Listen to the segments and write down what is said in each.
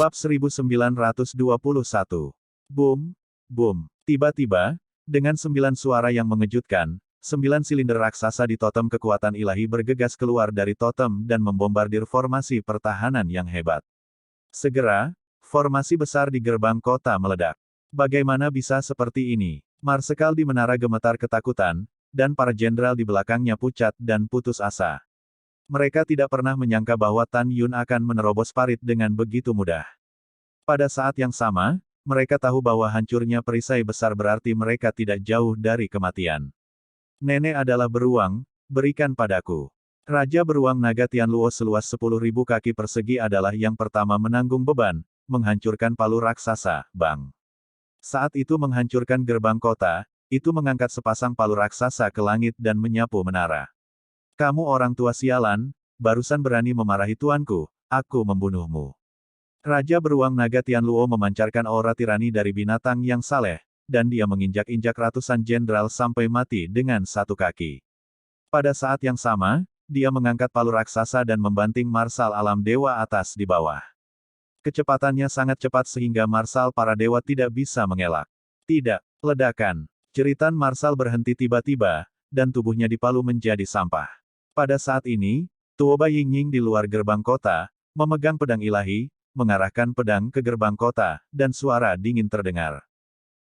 Bab 1921. Boom, boom. Tiba-tiba, dengan 9 suara yang mengejutkan, 9 silinder raksasa di totem kekuatan ilahi bergegas keluar dari totem dan membombardir formasi pertahanan yang hebat. Segera, formasi besar di gerbang kota meledak. Bagaimana bisa seperti ini? Marsekal di menara gemetar ketakutan, dan para jenderal di belakangnya pucat dan putus asa. Mereka tidak pernah menyangka bahwa Tan Yun akan menerobos parit dengan begitu mudah. Pada saat yang sama, mereka tahu bahwa hancurnya perisai besar berarti mereka tidak jauh dari kematian. Nenek adalah beruang, berikan padaku. Raja beruang naga Tianluo seluas 10.000 kaki persegi adalah yang pertama menanggung beban, menghancurkan palu raksasa, Bang. Saat itu menghancurkan gerbang kota, itu mengangkat sepasang palu raksasa ke langit dan menyapu menara. Kamu orang tua sialan, barusan berani memarahi tuanku, aku membunuhmu. Raja beruang naga Tianluo memancarkan aura tirani dari binatang yang saleh, dan dia menginjak-injak ratusan jenderal sampai mati dengan satu kaki. Pada saat yang sama, dia mengangkat palu raksasa dan membanting marsal alam dewa atas di bawah. Kecepatannya sangat cepat sehingga marsal para dewa tidak bisa mengelak. Tidak, ledakan. Jeritan marsal berhenti tiba-tiba, dan tubuhnya dipalu menjadi sampah. Pada saat ini, Tuoba Yingying di luar gerbang kota, memegang pedang ilahi, mengarahkan pedang ke gerbang kota, dan suara dingin terdengar.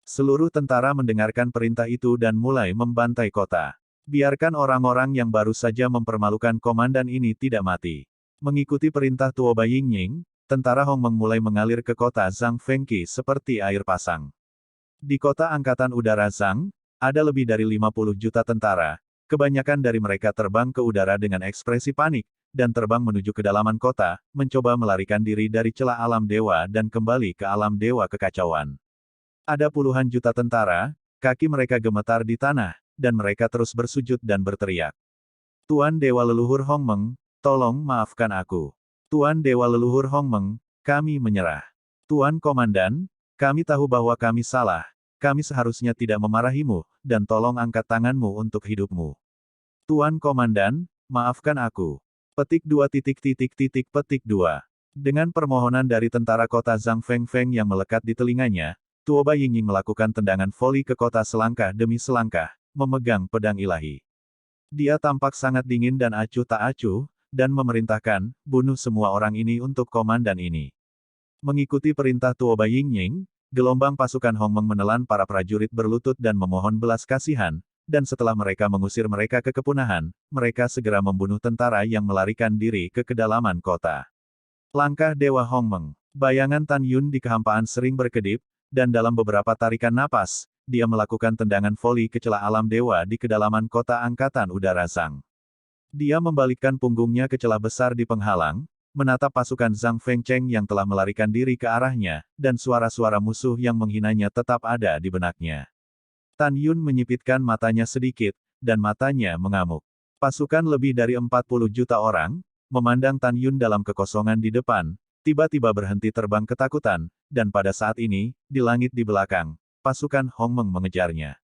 Seluruh tentara mendengarkan perintah itu dan mulai membantai kota. Biarkan orang-orang yang baru saja mempermalukan komandan ini tidak mati. Mengikuti perintah Tuoba Yingying, tentara Hongmeng mulai mengalir ke kota Zhang Fengqi seperti air pasang. Di kota Angkatan Udara Zhang, ada lebih dari 50 juta tentara. Kebanyakan dari mereka terbang ke udara dengan ekspresi panik, dan terbang menuju kedalaman kota, mencoba melarikan diri dari celah alam dewa dan kembali ke alam dewa kekacauan. Ada puluhan juta tentara, kaki mereka gemetar di tanah, dan mereka terus bersujud dan berteriak. Tuan Dewa Leluhur Hongmeng, tolong maafkan aku. Tuan Dewa Leluhur Hongmeng, kami menyerah. Tuan Komandan, kami tahu bahwa kami salah. Kami seharusnya tidak memarahimu, dan tolong angkat tanganmu untuk hidupmu. Tuan Komandan, maafkan aku. Petik 2. Petik 2. Dengan permohonan dari tentara kota Zhang Fengfeng yang melekat di telinganya, Tuoba Yingying melakukan tendangan voli ke kota selangkah demi selangkah, memegang pedang ilahi. Dia tampak sangat dingin dan acuh tak acuh, dan memerintahkan, bunuh semua orang ini untuk komandan ini. Mengikuti perintah Tuoba Yingying, gelombang pasukan Hongmeng menelan para prajurit berlutut dan memohon belas kasihan, dan setelah mereka mengusir mereka ke kepunahan, mereka segera membunuh tentara yang melarikan diri ke kedalaman kota. Langkah Dewa Hongmeng. Bayangan Tan Yun di kehampaan sering berkedip, dan dalam beberapa tarikan napas, dia melakukan tendangan voli ke celah alam dewa di kedalaman kota Angkatan Udara Zhang. Dia membalikkan punggungnya ke celah besar di penghalang, menatap pasukan Zhang Fengcheng yang telah melarikan diri ke arahnya, dan suara-suara musuh yang menghinanya tetap ada di benaknya. Tan Yun menyipitkan matanya sedikit, dan matanya mengamuk. Pasukan lebih dari 40 juta orang, memandang Tan Yun dalam kekosongan di depan, tiba-tiba berhenti terbang ketakutan, dan pada saat ini, di langit di belakang, pasukan Hongmeng mengejarnya.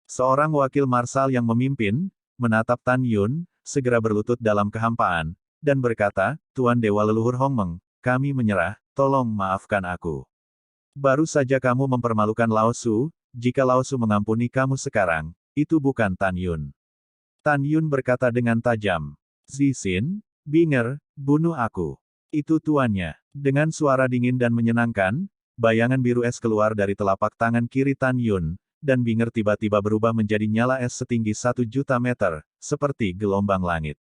Seorang wakil marsal yang memimpin, menatap Tan Yun, segera berlutut dalam kehampaan, dan berkata, Tuan Dewa Leluhur Hongmeng, kami menyerah, tolong maafkan aku. Baru saja kamu mempermalukan Lao Su, jika Lao Su mengampuni kamu sekarang, itu bukan Tan Yun. Tan Yun berkata dengan tajam. Zixin, Binger, bunuh aku. Itu tuannya. Dengan suara dingin dan menyenangkan, bayangan biru es keluar dari telapak tangan kiri Tan Yun, dan Binger tiba-tiba berubah menjadi nyala es setinggi 1 juta meter, seperti gelombang langit.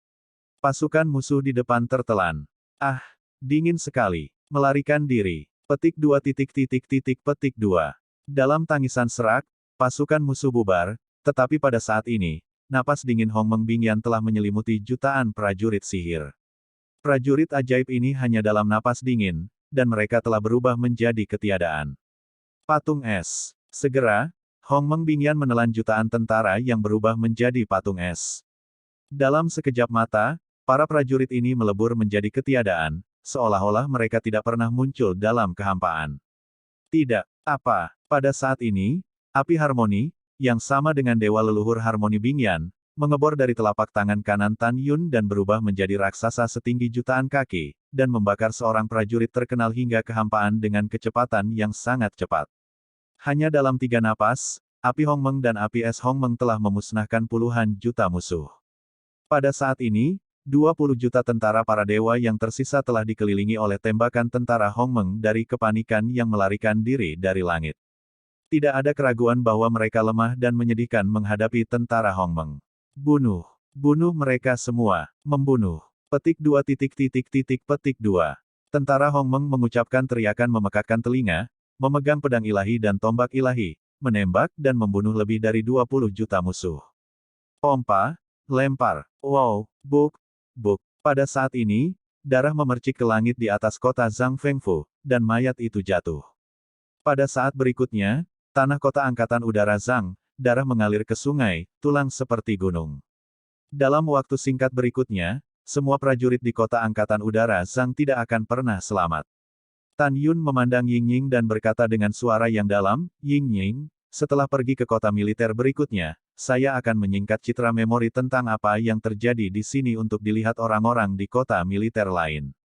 Pasukan musuh di depan tertelan. Ah, dingin sekali. Melarikan diri. Petik 2. Petik 2. Dalam tangisan serak, pasukan musuh bubar, tetapi pada saat ini, napas dingin Hongmeng Bingyan telah menyelimuti jutaan prajurit sihir. Prajurit ajaib ini hanya dalam napas dingin, dan mereka telah berubah menjadi ketiadaan. Patung es. Segera, Hongmeng Bingyan menelan jutaan tentara yang berubah menjadi patung es. Dalam sekejap mata, para prajurit ini melebur menjadi ketiadaan, seolah-olah mereka tidak pernah muncul dalam kehampaan. Tidak, apa, pada saat ini, api harmoni, yang sama dengan Dewa Leluhur Harmoni Bingyan, mengebor dari telapak tangan kanan Tan Yun dan berubah menjadi raksasa setinggi jutaan kaki, dan membakar seorang prajurit terkenal hingga kehampaan dengan kecepatan yang sangat cepat. Hanya dalam 3 napas, api Hongmeng dan api es Hongmeng telah memusnahkan puluhan juta musuh. Pada saat ini, 20 juta tentara para dewa yang tersisa telah dikelilingi oleh tembakan tentara Hongmeng dari kepanikan yang melarikan diri dari langit. Tidak ada keraguan bahwa mereka lemah dan menyedihkan menghadapi tentara Hongmeng. Bunuh. Bunuh mereka semua. Membunuh. Petik 2 petik 2. Tentara Hongmeng mengucapkan teriakan memekakkan telinga, memegang pedang ilahi dan tombak ilahi, menembak dan membunuh lebih dari 20 juta musuh. Pompa, lempar, wow, buk, buk. Pada saat ini, darah memercik ke langit di atas kota Zhang Fengfu, dan mayat itu jatuh. Pada saat berikutnya, tanah kota angkatan udara Zhang, darah mengalir ke sungai, tulang seperti gunung. Dalam waktu singkat berikutnya, semua prajurit di kota angkatan udara Zhang tidak akan pernah selamat. Tan Yun memandang Ying Ying dan berkata dengan suara yang dalam, Ying Ying, setelah pergi ke kota militer berikutnya, saya akan menyingkat citra memori tentang apa yang terjadi di sini untuk dilihat orang-orang di kota militer lain.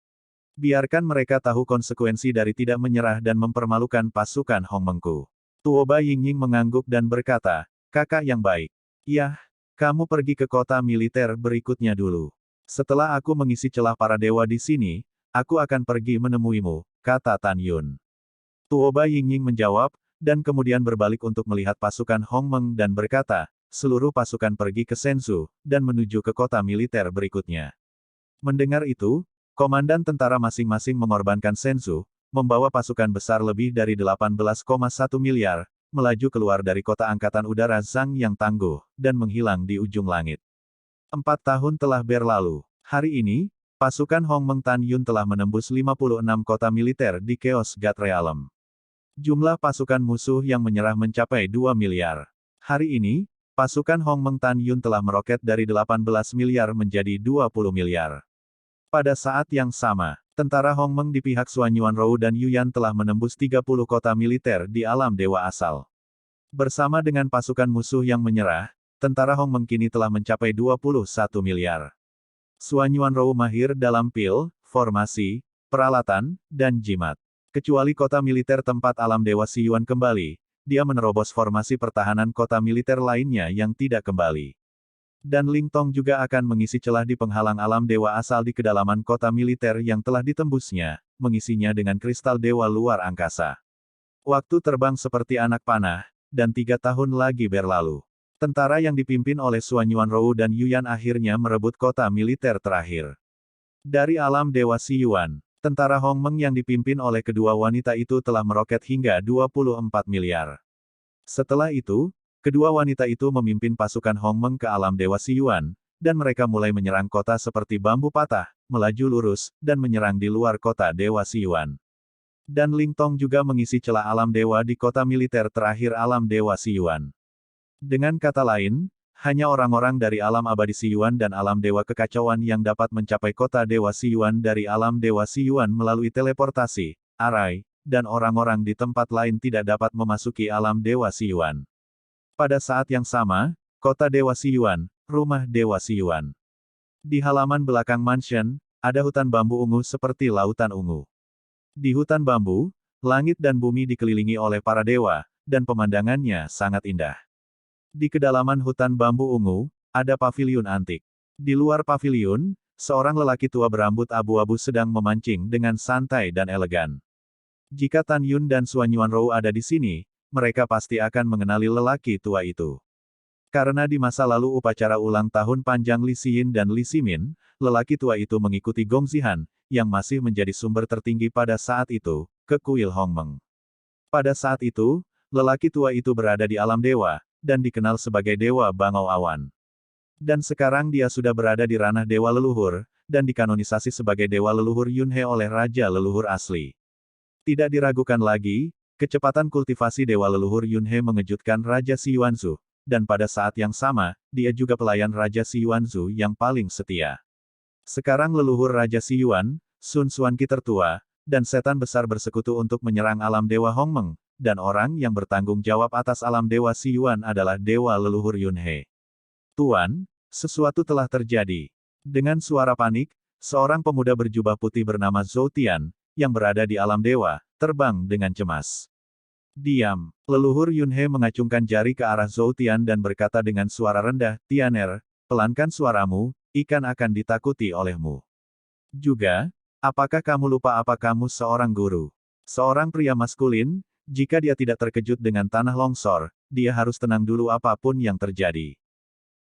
Biarkan mereka tahu konsekuensi dari tidak menyerah dan mempermalukan pasukan Hongmengku. Tuoba Ying Ying mengangguk dan berkata, kakak yang baik. Yah, kamu pergi ke kota militer berikutnya dulu. Setelah aku mengisi celah para dewa di sini, aku akan pergi menemuimu, kata Tan Yun. Tuoba Ying Ying menjawab, dan kemudian berbalik untuk melihat pasukan Hongmeng dan berkata, seluruh pasukan pergi ke Sensu, dan menuju ke kota militer berikutnya. Mendengar itu, komandan tentara masing-masing mengorbankan Sensu, membawa pasukan besar lebih dari 18,1 miliar, melaju keluar dari kota angkatan udara Zhang yang tangguh, dan menghilang di ujung langit. 4 tahun telah berlalu. Hari ini, pasukan Hongmeng Tan Yun telah menembus 56 kota militer di Chaos God Realm. Jumlah pasukan musuh yang menyerah mencapai 2 miliar. Hari ini, pasukan Hongmeng Tan Yun telah meroket dari 18 miliar menjadi 20 miliar. Pada saat yang sama, tentara Hongmeng di pihak Xuan Yuanrou dan Yuyan telah menembus 30 kota militer di alam dewa asal. Bersama dengan pasukan musuh yang menyerah, tentara Hongmeng kini telah mencapai 21 miliar. Xuan Yuanrou mahir dalam pil, formasi, peralatan, dan jimat. Kecuali kota militer tempat alam dewa Xiyuan kembali, dia menerobos formasi pertahanan kota militer lainnya yang tidak kembali. Dan Ling Tong juga akan mengisi celah di penghalang alam dewa asal di kedalaman kota militer yang telah ditembusnya, mengisinya dengan kristal dewa luar angkasa. Waktu terbang seperti anak panah, dan 3 tahun lagi berlalu. Tentara yang dipimpin oleh Xuan Yuanrou dan Yuyan akhirnya merebut kota militer terakhir. Dari alam dewa Xiyuan, tentara Hongmeng yang dipimpin oleh kedua wanita itu telah meroket hingga 24 miliar. Setelah itu, kedua wanita itu memimpin pasukan Hongmeng ke alam dewa Xiyuan, dan mereka mulai menyerang kota seperti bambu patah, melaju lurus, dan menyerang di luar kota dewa Xiyuan. Dan Ling Tong juga mengisi celah alam dewa di kota militer terakhir alam dewa Xiyuan. Dengan kata lain, hanya orang-orang dari alam abadi Xiyuan dan alam dewa kekacauan yang dapat mencapai kota dewa Xiyuan dari alam dewa Xiyuan melalui teleportasi, arai, dan orang-orang di tempat lain tidak dapat memasuki alam dewa Xiyuan. Pada saat yang sama, kota Dewa Xiyuan, rumah Dewa Xiyuan. Di halaman belakang mansion, ada hutan bambu ungu seperti lautan ungu. Di hutan bambu, langit dan bumi dikelilingi oleh para dewa, dan pemandangannya sangat indah. Di kedalaman hutan bambu ungu, ada paviliun antik. Di luar paviliun, seorang lelaki tua berambut abu-abu sedang memancing dengan santai dan elegan. Jika Tan Yun dan Xuan Yuanrou ada di sini, mereka pasti akan mengenali lelaki tua itu. Karena di masa lalu upacara ulang tahun panjang Li Xiyin dan Li Ximin, lelaki tua itu mengikuti Gong Zihan, yang masih menjadi sumber tertinggi pada saat itu, ke kuil Hongmeng. Pada saat itu, lelaki tua itu berada di alam dewa, dan dikenal sebagai Dewa Bangau Awan. Dan sekarang dia sudah berada di ranah Dewa Leluhur, dan dikanonisasi sebagai Dewa Leluhur Yunhe oleh Raja Leluhur asli. Tidak diragukan lagi, kecepatan kultivasi Dewa Leluhur Yunhe mengejutkan Raja Xiyuanzu, dan pada saat yang sama, dia juga pelayan Raja Xiyuanzu yang paling setia. Sekarang leluhur Raja Xiyuan, Sun Xuanqi tertua, dan setan besar bersekutu untuk menyerang alam Dewa Hongmeng, dan orang yang bertanggung jawab atas alam Dewa Xiyuan adalah Dewa Leluhur Yunhe. Tuan, sesuatu telah terjadi. Dengan suara panik, seorang pemuda berjubah putih bernama Zhou Tian, yang berada di alam dewa, terbang dengan cemas. Diam. Leluhur Yunhe mengacungkan jari ke arah Zhou Tian dan berkata dengan suara rendah, Tianer, pelankan suaramu, ikan akan ditakuti olehmu. Juga, apakah kamu lupa apa kamu seorang guru? Seorang pria maskulin, jika dia tidak terkejut dengan tanah longsor, dia harus tenang dulu apapun yang terjadi.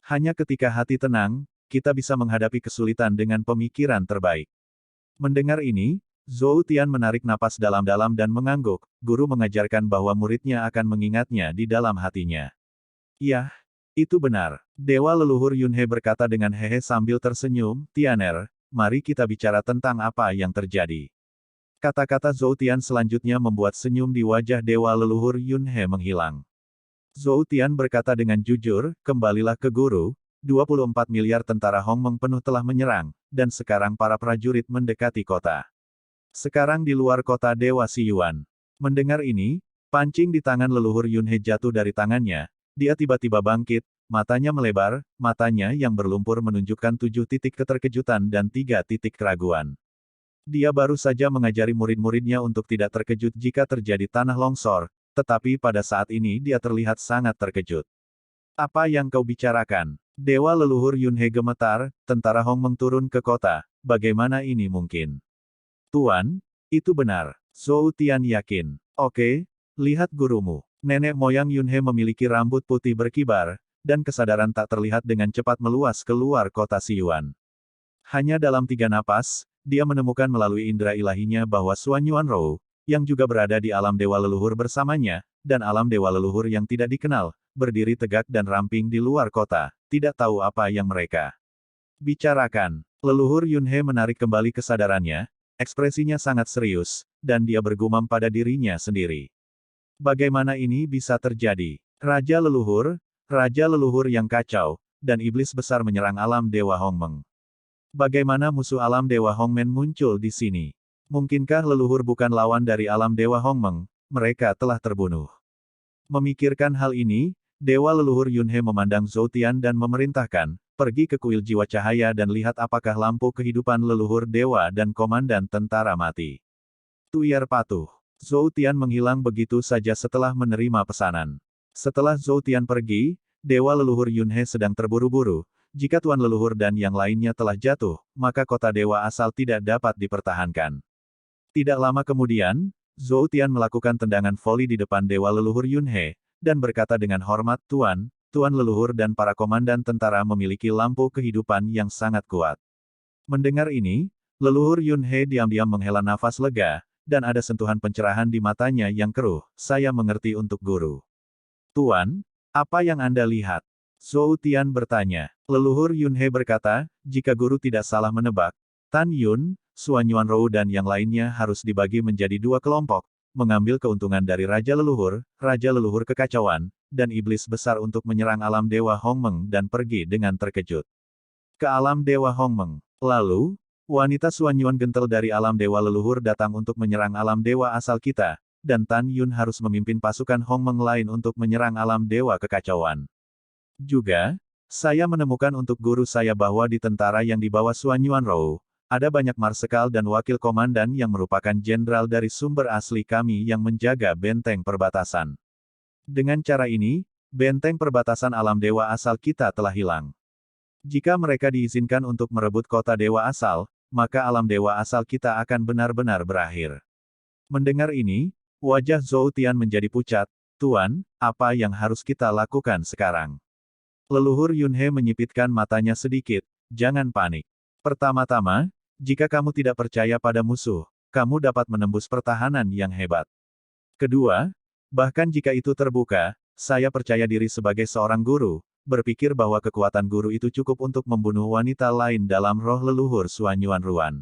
Hanya ketika hati tenang, kita bisa menghadapi kesulitan dengan pemikiran terbaik. Mendengar ini, Zhou Tian menarik napas dalam-dalam dan mengangguk, guru mengajarkan bahwa muridnya akan mengingatnya di dalam hatinya. Yah, itu benar. Dewa leluhur Yunhe berkata dengan hehe sambil tersenyum, Tianer, mari kita bicara tentang apa yang terjadi. Kata-kata Zhou Tian selanjutnya membuat senyum di wajah dewa leluhur Yunhe menghilang. Zhou Tian berkata dengan jujur, kembalilah ke guru, 24 miliar tentara Hongmeng penuh telah menyerang, dan sekarang para prajurit mendekati kota. Sekarang di luar kota Dewa Siyuan. Mendengar ini, pancing di tangan leluhur Yunhe jatuh dari tangannya, dia tiba-tiba bangkit, matanya melebar, matanya yang berlumpur menunjukkan 7 titik keterkejutan dan 3 titik keraguan. Dia baru saja mengajari murid-muridnya untuk tidak terkejut jika terjadi tanah longsor, tetapi pada saat ini dia terlihat sangat terkejut. Apa yang kau bicarakan? Dewa leluhur Yunhe gemetar, tentara Hongmeng turun ke kota, bagaimana ini mungkin? Tuan, itu benar. Zhou Tian yakin. Oke, lihat gurumu. Nenek moyang Yunhe memiliki rambut putih berkibar, dan kesadaran tak terlihat dengan cepat meluas keluar kota Siyuan. Hanya dalam 3 napas, dia menemukan melalui indera ilahinya bahwa Suan Yuanrou, yang juga berada di alam dewa leluhur bersamanya, dan alam dewa leluhur yang tidak dikenal, berdiri tegak dan ramping di luar kota, tidak tahu apa yang mereka bicarakan. Leluhur Yunhe menarik kembali kesadarannya, ekspresinya sangat serius, dan dia bergumam pada dirinya sendiri. Bagaimana ini bisa terjadi? Raja leluhur yang kacau, dan iblis besar menyerang alam dewa Hongmeng. Bagaimana musuh alam dewa Hongmen muncul di sini? Mungkinkah leluhur bukan lawan dari alam dewa Hongmeng? Mereka telah terbunuh. Memikirkan hal ini, dewa leluhur Yunhe memandang Zhou Tian dan memerintahkan, pergi ke kuil jiwa cahaya dan lihat apakah lampu kehidupan leluhur dewa dan komandan tentara mati. Tuyar patuh. Zhou Tian menghilang begitu saja setelah menerima pesanan. Setelah Zhou Tian pergi, dewa leluhur Yunhe sedang terburu-buru. Jika tuan leluhur dan yang lainnya telah jatuh, maka kota dewa asal tidak dapat dipertahankan. Tidak lama kemudian, Zhou Tian melakukan tendangan voli di depan dewa leluhur Yunhe, dan berkata dengan hormat, Tuan leluhur dan para komandan tentara memiliki lampu kehidupan yang sangat kuat. Mendengar ini, leluhur Yunhe diam-diam menghela nafas lega, dan ada sentuhan pencerahan di matanya yang keruh, saya mengerti untuk guru. Tuan, apa yang Anda lihat? Zhou Tian bertanya. Leluhur Yunhe berkata, jika guru tidak salah menebak, Tan Yun, Suan Yuanrou dan yang lainnya harus dibagi menjadi 2 kelompok, mengambil keuntungan dari Raja Leluhur Kekacauan, dan Iblis Besar untuk menyerang alam Dewa Hongmeng dan pergi dengan terkejut ke alam Dewa Hongmeng. Lalu, wanita Suan Yuan gentel dari alam Dewa Leluhur datang untuk menyerang alam Dewa asal kita, dan Tan Yun harus memimpin pasukan Hongmeng lain untuk menyerang alam Dewa Kekacauan. Juga, saya menemukan untuk guru saya bahwa di tentara yang dibawa Suan Yuanrou, ada banyak marsekal dan wakil komandan yang merupakan jenderal dari sumber asli kami yang menjaga benteng perbatasan. Dengan cara ini, benteng perbatasan alam dewa asal kita telah hilang. Jika mereka diizinkan untuk merebut kota dewa asal, maka alam dewa asal kita akan benar-benar berakhir. Mendengar ini, wajah Zhou Tian menjadi pucat, Tuan, apa yang harus kita lakukan sekarang? Leluhur Yunhe menyipitkan matanya sedikit, jangan panik. Pertama-tama, jika kamu tidak percaya pada musuh, kamu dapat menembus pertahanan yang hebat. Kedua, bahkan jika itu terbuka, saya percaya diri sebagai seorang guru, berpikir bahwa kekuatan guru itu cukup untuk membunuh wanita lain dalam roh leluhur Suan Yuanruan.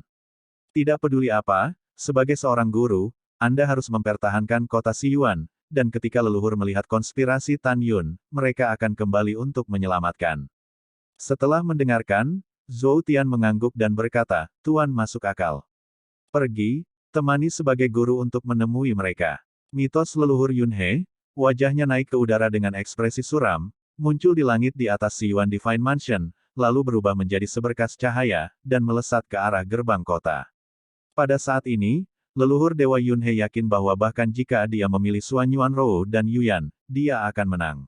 Tidak peduli apa, sebagai seorang guru, Anda harus mempertahankan kota Siyuan, dan ketika leluhur melihat konspirasi Tan Yun, mereka akan kembali untuk menyelamatkan. Setelah mendengarkan, Zhou Tian mengangguk dan berkata, Tuan masuk akal. Pergi, temani sebagai guru untuk menemui mereka. Mitos leluhur Yunhe, wajahnya naik ke udara dengan ekspresi suram, muncul di langit di atas Siyuan Divine Mansion, lalu berubah menjadi seberkas cahaya, dan melesat ke arah gerbang kota. Pada saat ini, leluhur Dewa Yunhe yakin bahwa bahkan jika dia memilih Suan Yuanrou dan Yuyan, dia akan menang.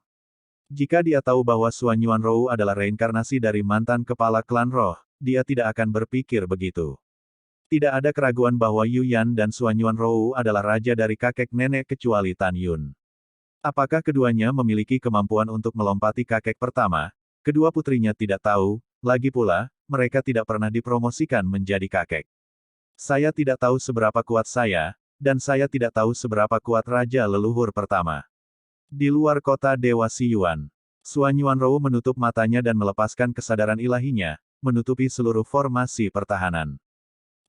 Jika dia tahu bahwa Suan Yuanrou adalah reinkarnasi dari mantan kepala klan roh, dia tidak akan berpikir begitu. Tidak ada keraguan bahwa Yuyan dan Suan Yuanrou adalah raja dari kakek nenek kecuali Tan Yun. Apakah keduanya memiliki kemampuan untuk melompati kakek pertama? Kedua putrinya tidak tahu, lagi pula, mereka tidak pernah dipromosikan menjadi kakek. Saya tidak tahu seberapa kuat saya, dan saya tidak tahu seberapa kuat raja leluhur pertama. Di luar kota Dewa Siyuan, Suan Yuanrou menutup matanya dan melepaskan kesadaran ilahinya, menutupi seluruh formasi pertahanan.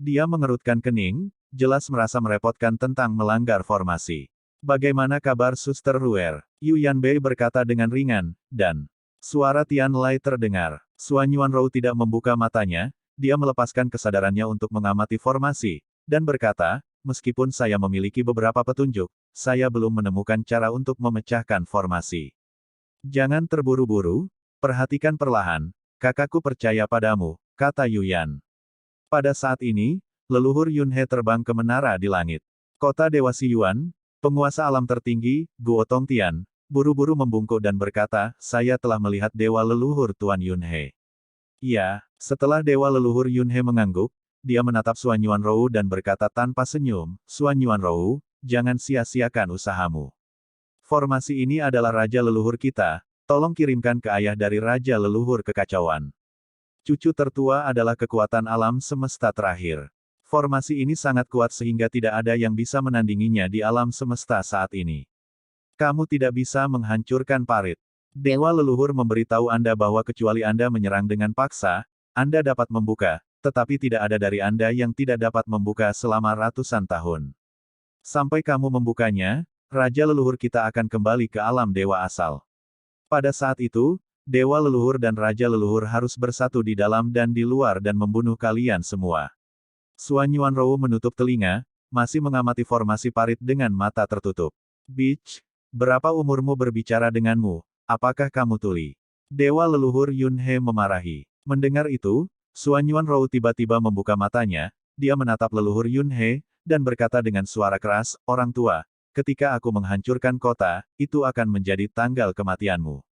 Dia mengerutkan kening, jelas merasa merepotkan tentang melanggar formasi. Bagaimana kabar Suster Ruer? Yu Yanbei berkata dengan ringan, dan suara Tian Lai terdengar. Suan Yuanrou tidak membuka matanya, dia melepaskan kesadarannya untuk mengamati formasi, dan berkata, meskipun saya memiliki beberapa petunjuk, saya belum menemukan cara untuk memecahkan formasi. Jangan terburu-buru, perhatikan perlahan, kakakku percaya padamu, kata Yuyan. Pada saat ini, leluhur Yunhe terbang ke menara di langit. Kota Dewa Siyuan, penguasa alam tertinggi, Guo Tongtian, buru-buru membungkuk dan berkata, saya telah melihat dewa leluhur Tuan Yunhe. Iya, setelah dewa leluhur Yunhe mengangguk, dia menatap Suan Yuanrou dan berkata tanpa senyum, Suan Yuanrou, jangan sia-siakan usahamu. Formasi ini adalah raja leluhur kita, tolong kirimkan ke ayah dari raja leluhur kekacauan. Cucu tertua adalah kekuatan alam semesta terakhir. Formasi ini sangat kuat sehingga tidak ada yang bisa menandinginya di alam semesta saat ini. Kamu tidak bisa menghancurkan parit. Dewa leluhur memberitahu Anda bahwa kecuali Anda menyerang dengan paksa, Anda dapat membuka, tetapi tidak ada dari Anda yang tidak dapat membuka selama ratusan tahun. Sampai kamu membukanya, raja leluhur kita akan kembali ke alam dewa asal. Pada saat itu, dewa leluhur dan raja leluhur harus bersatu di dalam dan di luar dan membunuh kalian semua. Suan Yuanrou menutup telinga, masih mengamati formasi parit dengan mata tertutup. Bitch, berapa umurmu berbicara denganmu? Apakah kamu tuli? Dewa leluhur Yunhe memarahi. Mendengar itu, Suan Yuanrou tiba-tiba membuka matanya, dia menatap leluhur Yunhe, dan berkata dengan suara keras, orang tua, ketika aku menghancurkan kota, itu akan menjadi tanggal kematianmu.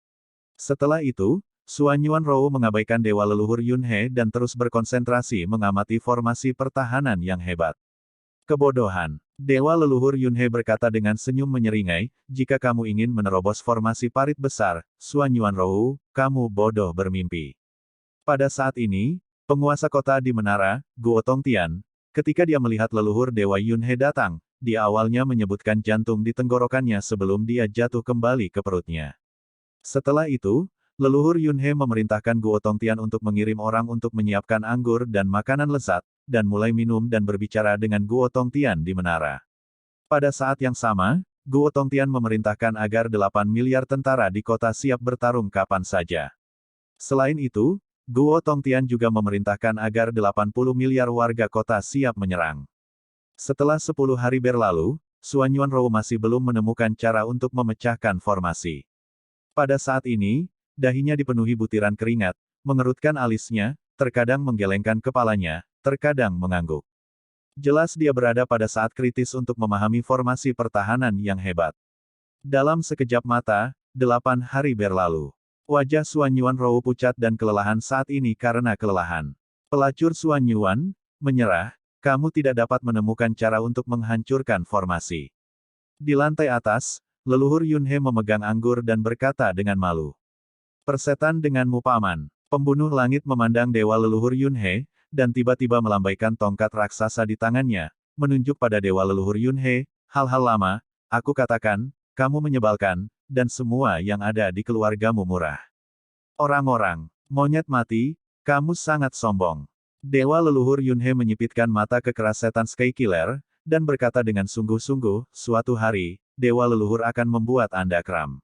Setelah itu, Suan Yuanrou mengabaikan dewa leluhur Yunhe dan terus berkonsentrasi mengamati formasi pertahanan yang hebat. Kebodohan. Dewa leluhur Yunhe berkata dengan senyum menyeringai, jika kamu ingin menerobos formasi parit besar, Suan Yuanrou, kamu bodoh bermimpi. Pada saat ini, penguasa kota di menara, Guo Tongtian, ketika dia melihat leluhur Dewa Yunhe datang, dia awalnya menyebutkan jantung di tenggorokannya sebelum dia jatuh kembali ke perutnya. Setelah itu, leluhur Yunhe memerintahkan Guo Tongtian untuk mengirim orang untuk menyiapkan anggur dan makanan lezat, dan mulai minum dan berbicara dengan Guo Tongtian di menara. Pada saat yang sama, Guo Tongtian memerintahkan agar 8 miliar tentara di kota siap bertarung kapan saja. Selain itu, Guo Tongtian juga memerintahkan agar 80 miliar warga kota siap menyerang. Setelah 10 hari berlalu, Suan Yuanrou masih belum menemukan cara untuk memecahkan formasi. Pada saat ini, dahinya dipenuhi butiran keringat, mengerutkan alisnya, terkadang menggelengkan kepalanya, terkadang mengangguk. Jelas dia berada pada saat kritis untuk memahami formasi pertahanan yang hebat. Dalam sekejap mata, 8 hari berlalu. Wajah Suan Yuanrou pucat dan kelelahan saat ini karena kelelahan. Pelacur Suan Yuan, menyerah, kamu tidak dapat menemukan cara untuk menghancurkan formasi. Di lantai atas, leluhur Yunhe memegang anggur dan berkata dengan malu. Persetan denganmu paman. Pembunuh langit memandang dewa leluhur Yunhe, dan tiba-tiba melambaikan tongkat raksasa di tangannya, menunjuk pada dewa leluhur Yunhe, hal-hal lama, aku katakan, kamu menyebalkan, dan semua yang ada di keluargamu murah. Orang-orang, monyet mati, kamu sangat sombong. Dewa leluhur Yunhe menyipitkan mata ke keras setan Sky Killer, dan berkata dengan sungguh-sungguh, suatu hari, dewa leluhur akan membuat Anda kram.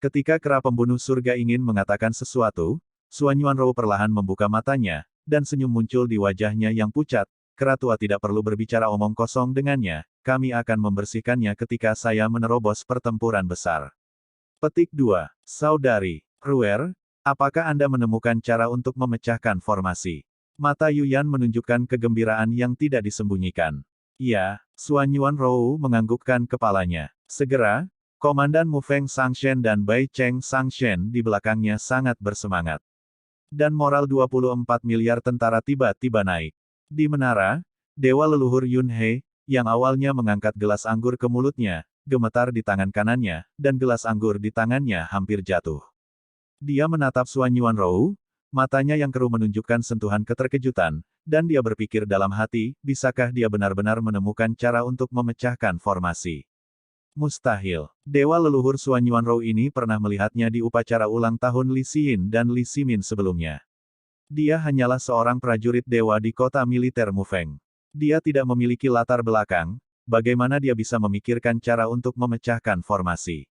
Ketika kera pembunuh surga ingin mengatakan sesuatu, Suan Yuanrou perlahan membuka matanya, dan senyum muncul di wajahnya yang pucat. Kera tua tidak perlu berbicara omong kosong dengannya, kami akan membersihkannya ketika saya menerobos pertempuran besar. Petik 2. Saudari Ruer, Apakah Anda menemukan cara untuk memecahkan formasi? Mata Yuyan menunjukkan kegembiraan yang tidak disembunyikan. Iya, Suan Yuanrou menganggukkan kepalanya. Segera, Komandan Mu Feng Sangshen dan Bai Cheng Sangshen di belakangnya sangat bersemangat. Dan moral 24 miliar tentara tiba-tiba naik. Di menara, Dewa Leluhur Yun He, yang awalnya mengangkat gelas anggur ke mulutnya, gemetar di tangan kanannya, dan gelas anggur di tangannya hampir jatuh. Dia menatap Suan Yuanrou, matanya yang keruh menunjukkan sentuhan keterkejutan, dan dia berpikir dalam hati, bisakah dia benar-benar menemukan cara untuk memecahkan formasi? Mustahil. Dewa leluhur Suan Yuanrou ini pernah melihatnya di upacara ulang tahun Li Xin dan Li Ximin sebelumnya. Dia hanyalah seorang prajurit dewa di kota militer Mufeng. Dia tidak memiliki latar belakang, bagaimana dia bisa memikirkan cara untuk memecahkan formasi?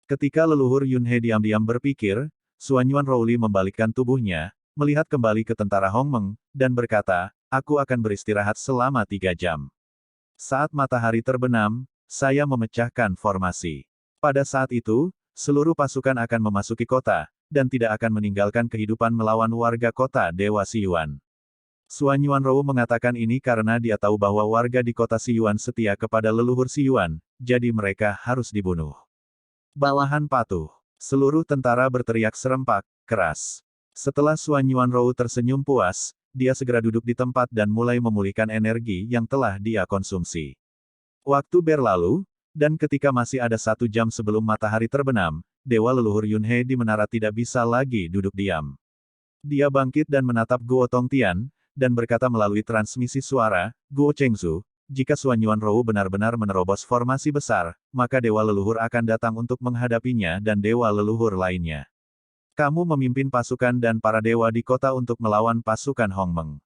Ketika leluhur Yun He diam-diam berpikir, Suan Yuanrou membalikkan tubuhnya, melihat kembali ke tentara Hongmeng, dan berkata, aku akan beristirahat selama 3 jam. Saat matahari terbenam, saya memecahkan formasi. Pada saat itu, seluruh pasukan akan memasuki kota, dan tidak akan meninggalkan kehidupan melawan warga kota Dewa Siyuan. Suan Yuanrou mengatakan ini karena dia tahu bahwa warga di kota Siyuan setia kepada leluhur Siyuan, jadi mereka harus dibunuh. Bawahan patuh. Seluruh tentara berteriak serempak, keras. Setelah Suan Yuanrou tersenyum puas, dia segera duduk di tempat dan mulai memulihkan energi yang telah dia konsumsi. Waktu berlalu, dan ketika masih ada 1 jam sebelum matahari terbenam, Dewa Leluhur Yun He di menara tidak bisa lagi duduk diam. Dia bangkit dan menatap Guo Tongtian, dan berkata melalui transmisi suara, Guo Chengzu, jika Suan Yuanrou benar-benar menerobos formasi besar, maka Dewa Leluhur akan datang untuk menghadapinya dan Dewa Leluhur lainnya. Kamu memimpin pasukan dan para dewa di kota untuk melawan pasukan Hongmeng.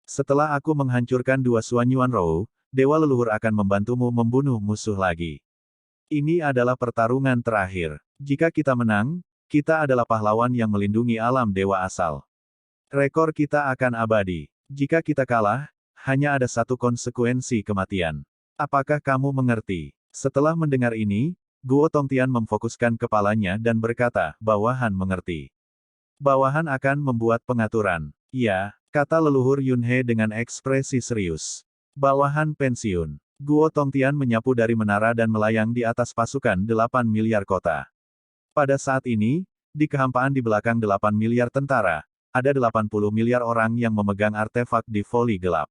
Setelah aku menghancurkan 2 Suan Yuanrou, Dewa Leluhur akan membantumu membunuh musuh lagi. Ini adalah pertarungan terakhir. Jika kita menang, kita adalah pahlawan yang melindungi alam dewa asal. Rekor kita akan abadi. Jika kita kalah, hanya ada satu konsekuensi kematian. Apakah kamu mengerti? Setelah mendengar ini, Guo Tongtian memfokuskan kepalanya dan berkata, bawahan mengerti. Bawahan akan membuat pengaturan. Iya, kata leluhur Yun He dengan ekspresi serius. Bawahan pensiun. Guo Tongtian menyapu dari menara dan melayang di atas pasukan 8 miliar kota. Pada saat ini, di kehampaan di belakang 8 miliar tentara, ada 80 miliar orang yang memegang artefak di voli gelap.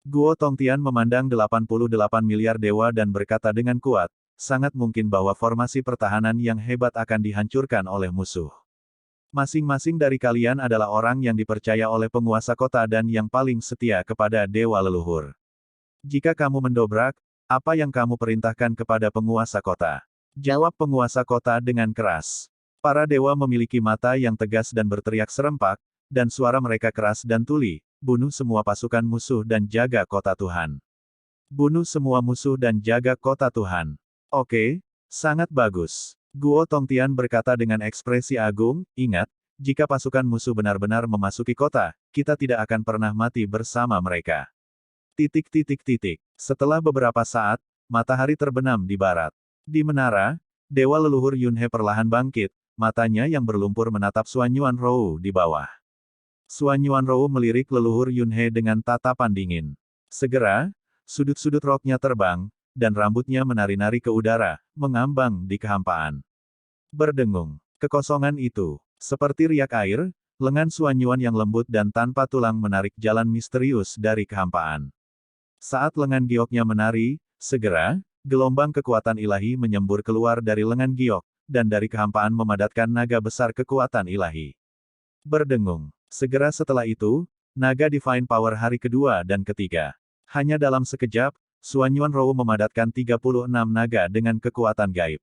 Guo Tongtian memandang 88 miliar dewa dan berkata dengan kuat, sangat mungkin bahwa formasi pertahanan yang hebat akan dihancurkan oleh musuh. Masing-masing dari kalian adalah orang yang dipercaya oleh penguasa kota dan yang paling setia kepada dewa leluhur. Jika kamu mendobrak, apa yang kamu perintahkan kepada penguasa kota? Jawab penguasa kota dengan keras. Para dewa memiliki mata yang tegas dan berteriak serempak, dan suara mereka keras dan tuli, bunuh semua pasukan musuh dan jaga kota Tuhan. Bunuh semua musuh dan jaga kota Tuhan. Oke, sangat bagus. Guo Tongtian berkata dengan ekspresi agung, ingat, jika pasukan musuh benar-benar memasuki kota, kita tidak akan pernah mati bersama mereka. Setelah beberapa saat, matahari terbenam di barat. Di menara, Dewa Leluhur Yun He perlahan bangkit, matanya yang berlumpur menatap Suan Yuanrou di bawah. Suan Yuanrou melirik leluhur Yun He dengan tatapan dingin. Segera, sudut-sudut roknya terbang, dan rambutnya menari-nari ke udara, mengambang di kehampaan. Berdengung. Kekosongan itu, seperti riak air, lengan Suan Yuan yang lembut dan tanpa tulang menarik jalan misterius dari kehampaan. Saat lengan gioknya menari, segera, gelombang kekuatan ilahi menyembur keluar dari lengan giok, dan dari kehampaan memadatkan naga besar kekuatan ilahi. Berdengung. Segera setelah itu, naga Divine Power hari kedua dan ketiga. Hanya dalam sekejap, Suan Yuanrou memadatkan 36 naga dengan kekuatan gaib.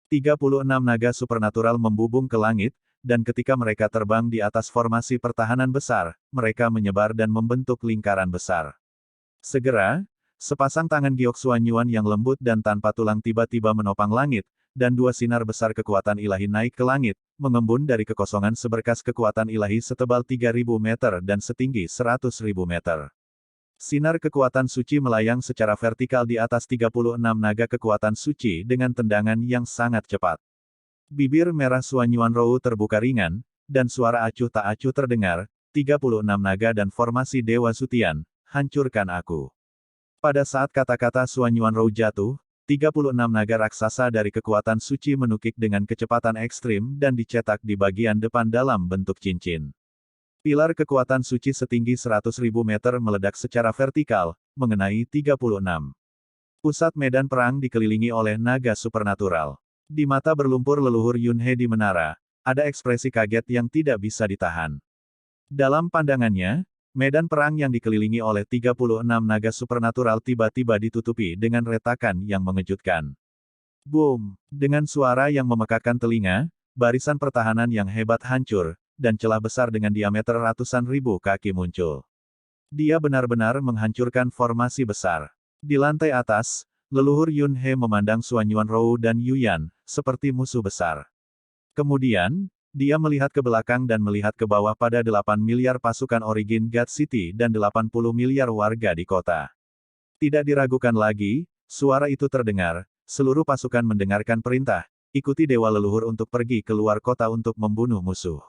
36 naga supernatural membubung ke langit, dan ketika mereka terbang di atas formasi pertahanan besar, mereka menyebar dan membentuk lingkaran besar. Segera, sepasang tangan giok Suan Yuan yang lembut dan tanpa tulang tiba-tiba menopang langit, dan 2 sinar besar kekuatan ilahi naik ke langit, mengembun dari kekosongan seberkas kekuatan ilahi setebal 3.000 meter dan setinggi 100.000 meter. Sinar kekuatan suci melayang secara vertikal di atas 36 naga kekuatan suci dengan tendangan yang sangat cepat. Bibir merah Suan Yuanrou terbuka ringan, dan suara acuh tak acuh terdengar, 36 naga dan formasi Dewa Zutian, hancurkan aku. Pada saat kata-kata Suan Yuanrou jatuh, 36 naga raksasa dari kekuatan suci menukik dengan kecepatan ekstrim dan dicetak di bagian depan dalam bentuk cincin. Pilar kekuatan suci setinggi 100.000 meter meledak secara vertikal, mengenai 36. Pusat medan perang dikelilingi oleh naga supernatural. Di mata berlumpur leluhur Yunhe di menara, ada ekspresi kaget yang tidak bisa ditahan. Dalam pandangannya, medan perang yang dikelilingi oleh 36 naga supernatural tiba-tiba ditutupi dengan retakan yang mengejutkan. Boom! Dengan suara yang memekakkan telinga, barisan pertahanan yang hebat hancur, dan celah besar dengan diameter ratusan ribu kaki muncul. Dia benar-benar menghancurkan formasi besar. Di lantai atas, leluhur Yunhe memandang Suan Yuanrou dan Yuyan, seperti musuh besar. Kemudian, dia melihat ke belakang dan melihat ke bawah pada 8 miliar pasukan Origin God City dan 80 miliar warga di kota. Tidak diragukan lagi, suara itu terdengar, seluruh pasukan mendengarkan perintah, ikuti dewa leluhur untuk pergi keluar kota untuk membunuh musuh.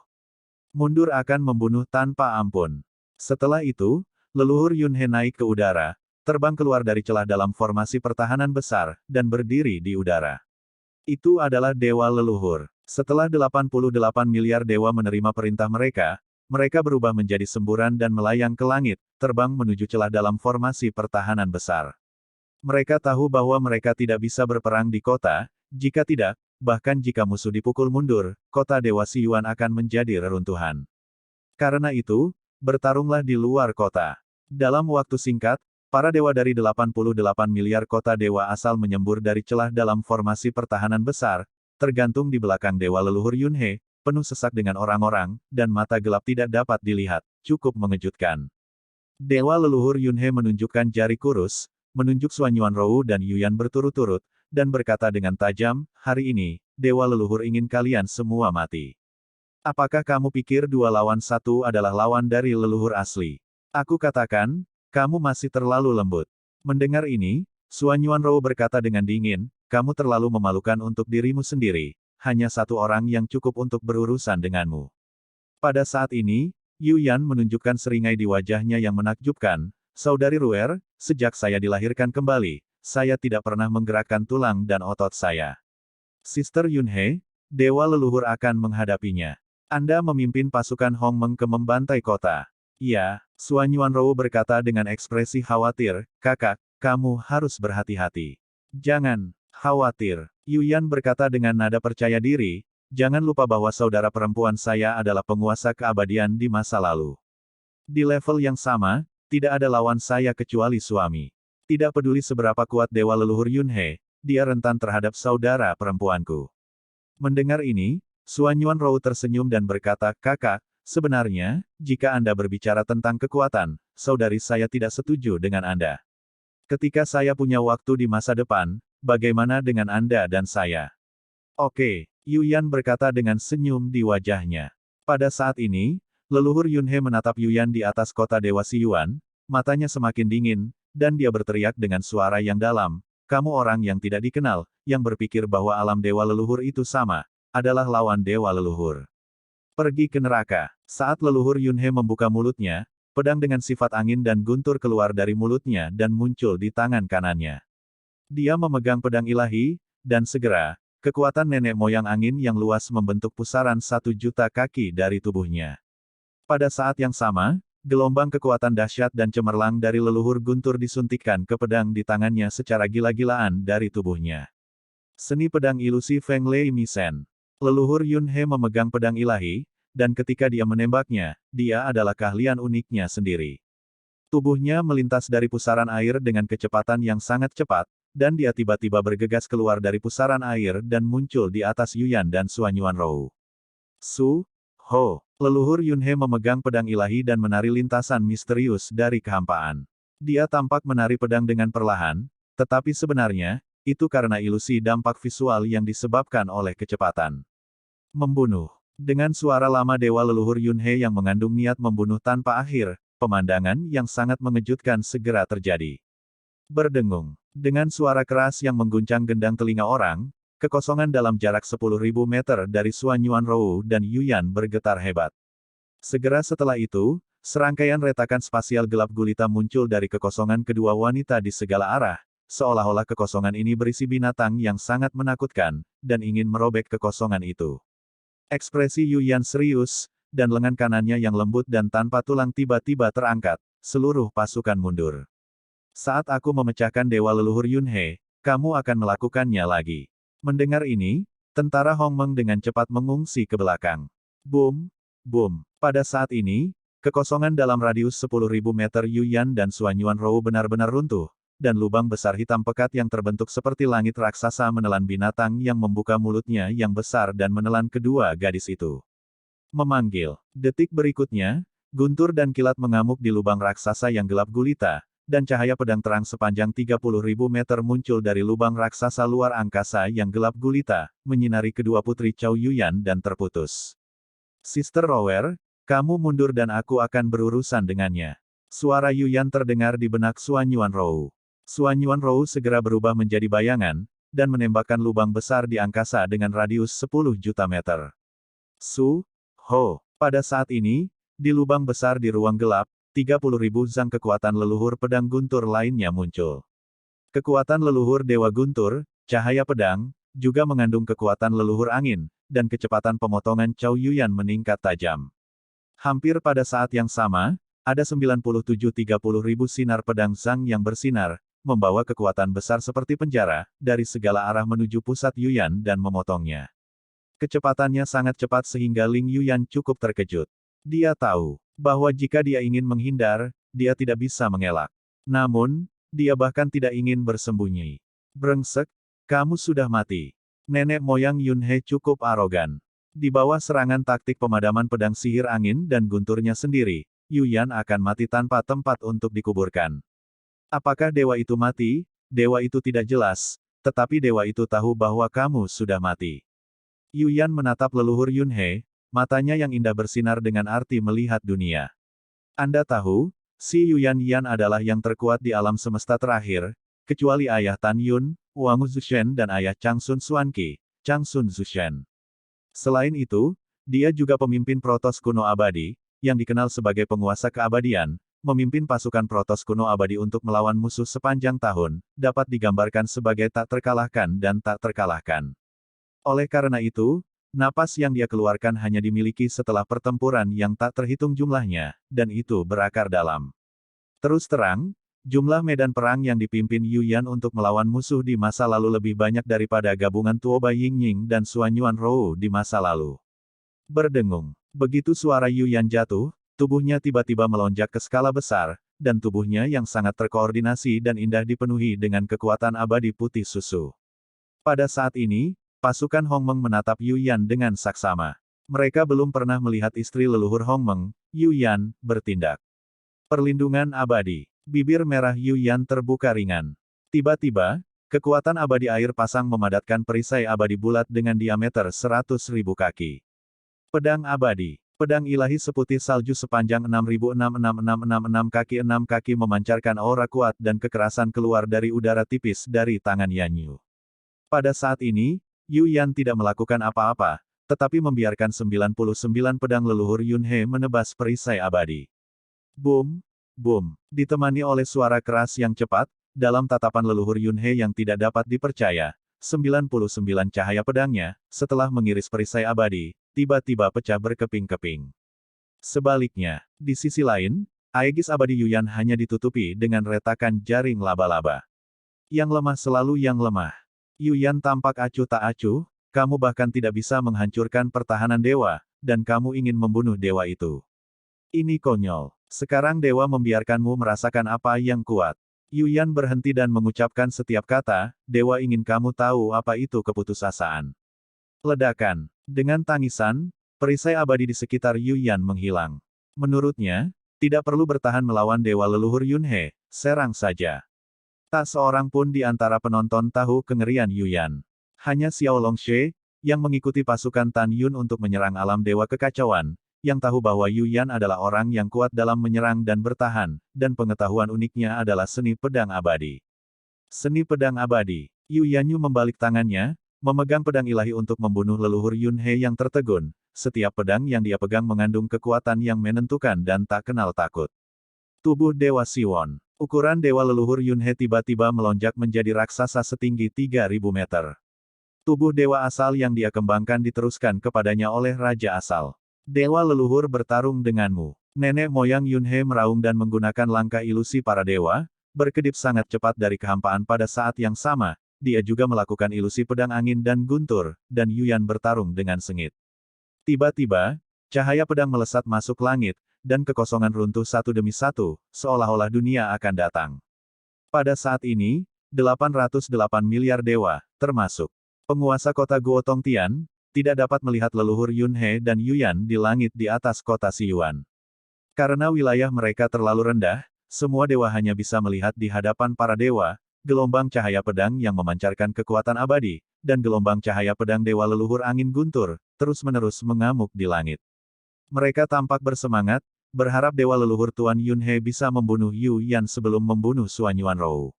Mundur akan membunuh tanpa ampun. Setelah itu, leluhur Yunhe naik ke udara, terbang keluar dari celah dalam formasi pertahanan besar, dan berdiri di udara. Itu adalah dewa leluhur. Setelah 88 miliar dewa menerima perintah mereka, mereka berubah menjadi semburan dan melayang ke langit, terbang menuju celah dalam formasi pertahanan besar. Mereka tahu bahwa mereka tidak bisa berperang di kota, jika tidak, bahkan jika musuh dipukul mundur, kota Dewa Siyuan akan menjadi reruntuhan. Karena itu, bertarunglah di luar kota. Dalam waktu singkat, para dewa dari 88 miliar kota dewa asal menyembur dari celah dalam formasi pertahanan besar, tergantung di belakang dewa leluhur Yunhe, penuh sesak dengan orang-orang, dan mata gelap tidak dapat dilihat, cukup mengejutkan. Dewa leluhur Yunhe menunjukkan jari kurus, menunjuk Suan Yuanrou dan Yuyan berturut-turut, dan berkata dengan tajam, hari ini, dewa leluhur ingin kalian semua mati. Apakah kamu pikir 2 lawan 1 adalah lawan dari leluhur asli? Aku katakan, kamu masih terlalu lembut. Mendengar ini, Suan Yuanrou berkata dengan dingin, kamu terlalu memalukan untuk dirimu sendiri, hanya satu orang yang cukup untuk berurusan denganmu. Pada saat ini, Yuyan menunjukkan seringai di wajahnya yang menakjubkan, Saudari Ruer, sejak saya dilahirkan kembali, saya tidak pernah menggerakkan tulang dan otot saya. Sister Yunhe, dewa leluhur akan menghadapinya. Anda memimpin pasukan Hong Meng ke membantai kota. Ya, Suan Yuanrou berkata dengan ekspresi khawatir, kakak, kamu harus berhati-hati. Jangan khawatir. Yuyan berkata dengan nada percaya diri, jangan lupa bahwa saudara perempuan saya adalah penguasa keabadian di masa lalu. Di level yang sama, tidak ada lawan saya kecuali suami. Tidak peduli seberapa kuat dewa leluhur Yunhe, dia rentan terhadap saudara perempuanku. Mendengar ini, Suan Yuanrou tersenyum dan berkata, kakak, sebenarnya, jika Anda berbicara tentang kekuatan, saudari saya tidak setuju dengan Anda. Ketika saya punya waktu di masa depan, bagaimana dengan Anda dan saya? Oke, Yuyan berkata dengan senyum di wajahnya. Pada saat ini, leluhur Yunhe menatap Yuyan di atas kota Dewa Siyuan, matanya semakin dingin, dan dia berteriak dengan suara yang dalam, kamu orang yang tidak dikenal, yang berpikir bahwa alam dewa leluhur itu sama, adalah lawan dewa leluhur. Pergi ke neraka. Saat leluhur Yunhe membuka mulutnya, pedang dengan sifat angin dan guntur keluar dari mulutnya dan muncul di tangan kanannya. Dia memegang pedang ilahi, dan segera, kekuatan nenek moyang angin yang luas membentuk pusaran 1.000.000 kaki dari tubuhnya. Pada saat yang sama, gelombang kekuatan dahsyat dan cemerlang dari leluhur guntur disuntikkan ke pedang di tangannya secara gila-gilaan dari tubuhnya. Seni pedang ilusi Feng Lei Misen. Leluhur Yunhe memegang pedang ilahi, dan ketika dia menembaknya, dia adalah keahlian uniknya sendiri. Tubuhnya melintas dari pusaran air dengan kecepatan yang sangat cepat, dan dia tiba-tiba bergegas keluar dari pusaran air dan muncul di atas Yuyan dan Suan Yuanrou. Ho! Leluhur Yunhe memegang pedang ilahi dan menari lintasan misterius dari kehampaan. Dia tampak menari pedang dengan perlahan, tetapi sebenarnya, itu karena ilusi dampak visual yang disebabkan oleh kecepatan. Membunuh. Dengan suara lama dewa leluhur Yunhe yang mengandung niat membunuh tanpa akhir, pemandangan yang sangat mengejutkan segera terjadi. Berdengung. Dengan suara keras yang mengguncang gendang telinga orang, kekosongan dalam jarak 10.000 meter dari Suan Yuanrou dan Yuyan bergetar hebat. Segera setelah itu, serangkaian retakan spasial gelap gulita muncul dari kekosongan kedua wanita di segala arah, seolah-olah kekosongan ini berisi binatang yang sangat menakutkan, dan ingin merobek kekosongan itu. Ekspresi Yuyan serius, dan lengan kanannya yang lembut dan tanpa tulang tiba-tiba terangkat, seluruh pasukan mundur. Saat aku memecahkan dewa leluhur Yunhe, kamu akan melakukannya lagi. Mendengar ini, tentara Hongmeng dengan cepat mengungsi ke belakang. Boom, boom. Pada saat ini, kekosongan dalam radius 10.000 meter Yuyan dan Suan Yuanrou benar-benar runtuh, dan lubang besar hitam pekat yang terbentuk seperti langit raksasa menelan binatang yang membuka mulutnya yang besar dan menelan kedua gadis itu. Memanggil. Detik berikutnya, guntur dan kilat mengamuk di lubang raksasa yang gelap gulita, dan cahaya pedang terang sepanjang 30.000 meter muncul dari lubang raksasa luar angkasa yang gelap gulita, menyinari kedua putri Chow Yuyan dan terputus. Sister Rower, kamu mundur dan aku akan berurusan dengannya. Suara Yuyan terdengar di benak Suan Yuanrou. Suan Yuanrou segera berubah menjadi bayangan, dan menembakkan lubang besar di angkasa dengan radius 10 juta meter. Su, Ho. Pada saat ini, di lubang besar di ruang gelap, 30.000 zang kekuatan leluhur pedang guntur lainnya muncul. Kekuatan leluhur Dewa Guntur, cahaya pedang, juga mengandung kekuatan leluhur angin, dan kecepatan pemotongan Chow Yuyan meningkat tajam. Hampir pada saat yang sama, ada 97-30.000 sinar pedang zang yang bersinar, membawa kekuatan besar seperti penjara, dari segala arah menuju pusat Yuyan dan memotongnya. Kecepatannya sangat cepat sehingga Ling Yuyan cukup terkejut. Dia tahu bahwa jika dia ingin menghindar, dia tidak bisa mengelak. Namun, dia bahkan tidak ingin bersembunyi. Brengsek, kamu sudah mati. Nenek moyang Yunhe cukup arogan. Di bawah serangan taktik pemadaman pedang sihir angin dan gunturnya sendiri, Yuyan akan mati tanpa tempat untuk dikuburkan. Apakah dewa itu mati? Dewa itu tidak jelas, tetapi dewa itu tahu bahwa kamu sudah mati. Yuyan menatap leluhur Yunhe, matanya yang indah bersinar dengan arti melihat dunia. Anda tahu, si Yuyan Yan adalah yang terkuat di alam semesta terakhir, kecuali ayah Tan Yun, Wang Zushen dan ayah Changsun Xuanqi, Changsun Zushen. Selain itu, dia juga pemimpin Protoss kuno abadi, yang dikenal sebagai penguasa keabadian, memimpin pasukan Protoss kuno abadi untuk melawan musuh sepanjang tahun, dapat digambarkan sebagai tak terkalahkan dan tak terkalahkan. Oleh karena itu, napas yang dia keluarkan hanya dimiliki setelah pertempuran yang tak terhitung jumlahnya, dan itu berakar dalam. Terus terang, jumlah medan perang yang dipimpin Yuyan untuk melawan musuh di masa lalu lebih banyak daripada gabungan Tuoba Yingying dan Suan Yuanrou di masa lalu. Berdengung. Begitu suara Yuyan jatuh, tubuhnya tiba-tiba melonjak ke skala besar, dan tubuhnya yang sangat terkoordinasi dan indah dipenuhi dengan kekuatan abadi putih susu. Pada saat ini, pasukan Hongmeng menatap Yuyan dengan saksama. Mereka belum pernah melihat istri leluhur Hongmeng, Yuyan, bertindak. Perlindungan abadi. Bibir merah Yuyan terbuka ringan. Tiba-tiba, kekuatan abadi air pasang memadatkan perisai abadi bulat dengan diameter 100.000 kaki. Pedang abadi. Pedang ilahi seputih salju sepanjang 6.006.6666 kaki 6 kaki memancarkan aura kuat dan kekerasan keluar dari udara tipis dari tangan Yanyu. Pada saat ini, Yuyan tidak melakukan apa-apa, tetapi membiarkan 99 pedang leluhur Yunhe menebas perisai abadi. Boom! Boom! Ditemani oleh suara keras yang cepat, dalam tatapan leluhur Yunhe yang tidak dapat dipercaya, 99 cahaya pedangnya, setelah mengiris perisai abadi, tiba-tiba pecah berkeping-keping. Sebaliknya, di sisi lain, Aegis abadi Yuyan hanya ditutupi dengan retakan jaring laba-laba. Yang lemah selalu yang lemah. Yuyan tampak acuh tak acuh, kamu bahkan tidak bisa menghancurkan pertahanan dewa, dan kamu ingin membunuh dewa itu. Ini konyol. Sekarang dewa membiarkanmu merasakan apa yang kuat. Yuyan berhenti dan mengucapkan setiap kata, dewa ingin kamu tahu apa itu keputusasaan. Ledakan. Dengan tangisan, perisai abadi di sekitar Yuyan menghilang. Menurutnya, tidak perlu bertahan melawan dewa leluhur Yunhe, serang saja. Tak seorang pun di antara penonton tahu kengerian Yuyan. Hanya Xiao Longshe, yang mengikuti pasukan Tan Yun untuk menyerang alam dewa kekacauan, yang tahu bahwa Yuyan adalah orang yang kuat dalam menyerang dan bertahan, dan pengetahuan uniknya adalah seni pedang abadi. Seni pedang abadi. Yuyanyu membalik tangannya, memegang pedang ilahi untuk membunuh leluhur Yunhe yang tertegun. Setiap pedang yang dia pegang mengandung kekuatan yang menentukan dan tak kenal takut. Tubuh Dewa Siwon. Ukuran dewa leluhur Yunhe tiba-tiba melonjak menjadi raksasa setinggi 3.000 meter. Tubuh dewa asal yang dia kembangkan diteruskan kepadanya oleh Raja Asal. Dewa leluhur bertarung denganmu. Nenek moyang Yunhe meraung dan menggunakan langkah ilusi para dewa, berkedip sangat cepat dari kehampaan pada saat yang sama. Dia juga melakukan ilusi pedang angin dan guntur, dan Yuyan bertarung dengan sengit. Tiba-tiba, cahaya pedang melesat masuk langit, dan kekosongan runtuh satu demi satu, seolah-olah dunia akan datang. Pada saat ini, 808 miliar dewa, termasuk penguasa kota Guo Tongtian, tidak dapat melihat leluhur Yunhe dan Yuyan di langit di atas kota Siyuan. Karena wilayah mereka terlalu rendah, semua dewa hanya bisa melihat di hadapan para dewa, gelombang cahaya pedang yang memancarkan kekuatan abadi, dan gelombang cahaya pedang dewa leluhur angin guntur, terus-menerus mengamuk di langit. Mereka tampak bersemangat, berharap dewa leluhur Tuan Yunhe bisa membunuh Yu Yan sebelum membunuh Suan Yuanrou.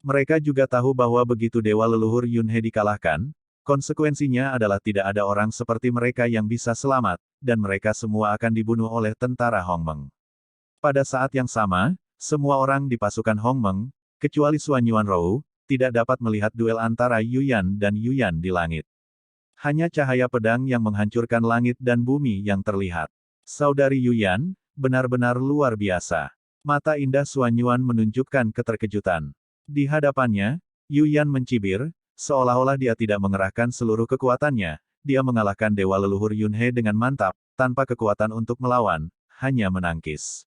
Mereka juga tahu bahwa begitu dewa leluhur Yunhe dikalahkan, konsekuensinya adalah tidak ada orang seperti mereka yang bisa selamat, dan mereka semua akan dibunuh oleh tentara Hongmeng. Pada saat yang sama, semua orang di pasukan Hongmeng, kecuali Suan Yuanrou, tidak dapat melihat duel antara Yu Yan dan Yuyan di langit. Hanya cahaya pedang yang menghancurkan langit dan bumi yang terlihat. Saudari Yuyan, benar-benar luar biasa. Mata indah Suan Yuan menunjukkan keterkejutan. Di hadapannya, Yuyan mencibir, seolah-olah dia tidak mengerahkan seluruh kekuatannya. Dia mengalahkan dewa leluhur Yunhe dengan mantap, tanpa kekuatan untuk melawan, hanya menangkis.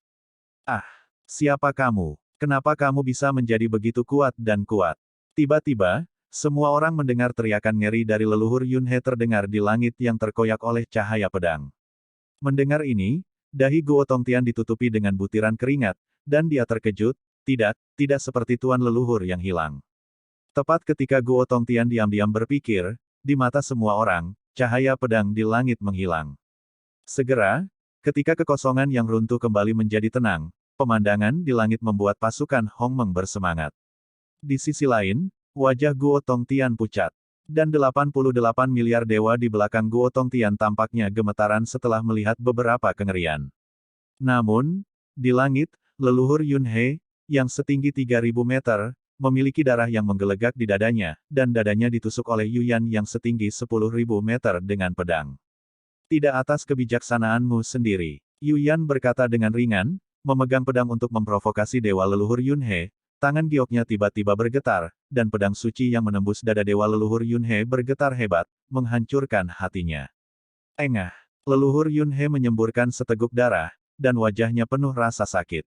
Ah, siapa kamu? Kenapa kamu bisa menjadi begitu kuat dan kuat? Tiba-tiba, semua orang mendengar teriakan ngeri dari leluhur Yunhe terdengar di langit yang terkoyak oleh cahaya pedang. Mendengar ini, dahi Guo Tongtian ditutupi dengan butiran keringat, dan dia terkejut, tidak seperti tuan leluhur yang hilang. Tepat ketika Guo Tongtian diam-diam berpikir, di mata semua orang, cahaya pedang di langit menghilang. Segera, ketika kekosongan yang runtuh kembali menjadi tenang, pemandangan di langit membuat pasukan Hongmeng bersemangat. Di sisi lain, wajah Guo Tongtian pucat. Dan 88 miliar dewa di belakang Guo Tongtian tampaknya gemetaran setelah melihat beberapa kengerian. Namun, di langit, leluhur Yunhe, yang setinggi 3.000 meter, memiliki darah yang menggelegak di dadanya, dan dadanya ditusuk oleh Yuyan yang setinggi 10.000 meter dengan pedang. Tidak atas kebijaksanaanmu sendiri. Yuyan berkata dengan ringan, memegang pedang untuk memprovokasi dewa leluhur Yunhe. Tangan gioknya tiba-tiba bergetar, dan pedang suci yang menembus dada dewa leluhur Yunhe bergetar hebat, menghancurkan hatinya. Engah! Leluhur Yunhe menyemburkan seteguk darah, dan wajahnya penuh rasa sakit.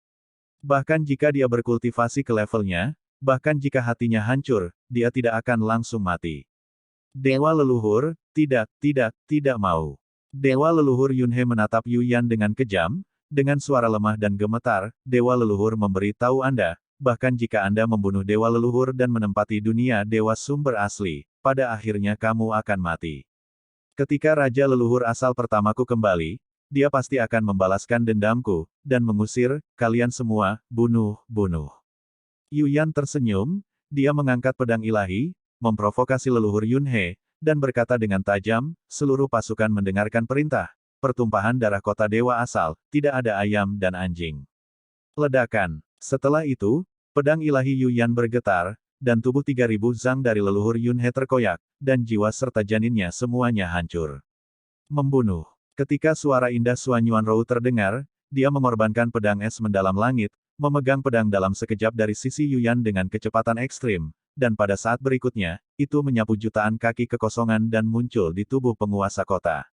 Bahkan jika dia berkultivasi ke levelnya, bahkan jika hatinya hancur, dia tidak akan langsung mati. Dewa leluhur, tidak mau. Dewa leluhur Yunhe menatap Yuyan dengan kejam, dengan suara lemah dan gemetar, dewa leluhur memberi tahu Anda, bahkan jika Anda membunuh dewa leluhur dan menempati dunia dewa sumber asli, pada akhirnya kamu akan mati. Ketika Raja Leluhur asal pertamaku kembali, dia pasti akan membalaskan dendamku, dan mengusir, kalian semua, bunuh. Yuyan tersenyum, dia mengangkat pedang ilahi, memprovokasi leluhur Yunhe, dan berkata dengan tajam, seluruh pasukan mendengarkan perintah, pertumpahan darah kota dewa asal, tidak ada ayam dan anjing. Ledakan. Setelah itu, pedang ilahi Yuyan bergetar, dan tubuh 3.000 zang dari leluhur Yunhe terkoyak, dan jiwa serta janinnya semuanya hancur. Membunuh. Ketika suara indah Suan Yuanrou terdengar, dia mengorbankan pedang es mendalam langit, memegang pedang dalam sekejap dari sisi Yuyan dengan kecepatan ekstrim, dan pada saat berikutnya, itu menyapu jutaan kaki kekosongan dan muncul di tubuh penguasa kota.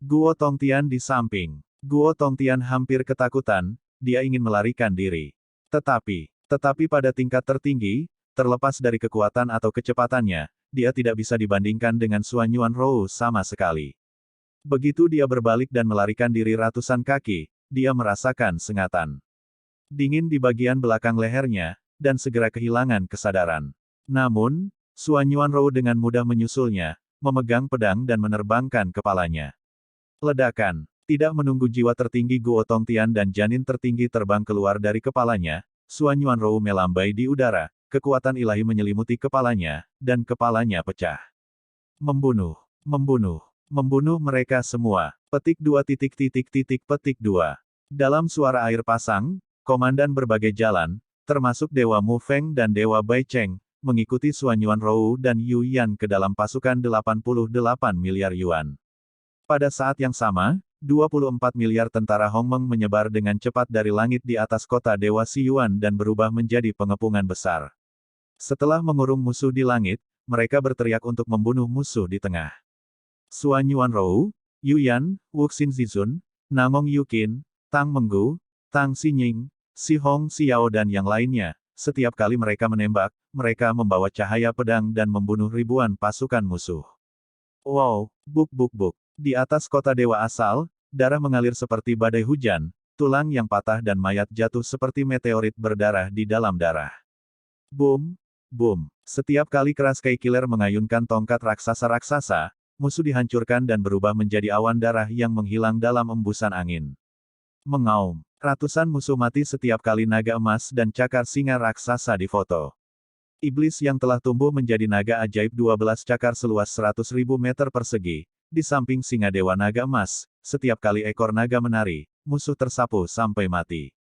Guo Tongtian di samping. Guo Tongtian hampir ketakutan, dia ingin melarikan diri. Tetapi pada tingkat tertinggi, terlepas dari kekuatan atau kecepatannya, dia tidak bisa dibandingkan dengan Suan Yuanrou sama sekali. Begitu dia berbalik dan melarikan diri ratusan kaki, dia merasakan sengatan dingin di bagian belakang lehernya, dan segera kehilangan kesadaran. Namun, Suan Yuanrou dengan mudah menyusulnya, memegang pedang dan menerbangkan kepalanya. Ledakan. Tidak menunggu jiwa tertinggi Guo Tongtian dan janin tertinggi terbang keluar dari kepalanya, Suan Yuanrou melambai di udara, kekuatan ilahi menyelimuti kepalanya, dan kepalanya pecah. Membunuh. Membunuh. Membunuh mereka semua. Petik 2. Dalam suara air pasang, komandan berbagai jalan, termasuk Dewa Mu Feng dan Dewa Bai Cheng, mengikuti Suan Yuanrou dan Yu Yan ke dalam pasukan 88 miliar yuan. Pada saat yang sama, 24 miliar tentara Hongmeng menyebar dengan cepat dari langit di atas kota Dewa Xiyuan dan berubah menjadi pengepungan besar. Setelah mengurung musuh di langit, mereka berteriak untuk membunuh musuh di tengah. Suan Yuanrou, Yu Yan, Wuxin Zizun, Nangong Yuqin, Tang Menggu, Tang Xinying, Si Hong Xiao dan yang lainnya, setiap kali mereka menembak, mereka membawa cahaya pedang dan membunuh ribuan pasukan musuh. Wow, buk. Di atas kota dewa asal, darah mengalir seperti badai hujan, tulang yang patah dan mayat jatuh seperti meteorit berdarah di dalam darah. Boom, boom. Setiap kali keras Kai Killer mengayunkan tongkat raksasa-raksasa, musuh dihancurkan dan berubah menjadi awan darah yang menghilang dalam embusan angin. Mengaum. Ratusan musuh mati setiap kali naga emas dan cakar singa raksasa difoto. Iblis yang telah tumbuh menjadi naga ajaib 12 cakar seluas 100.000 meter persegi, di samping singa dewa naga emas, setiap kali ekor naga menari, musuh tersapu sampai mati.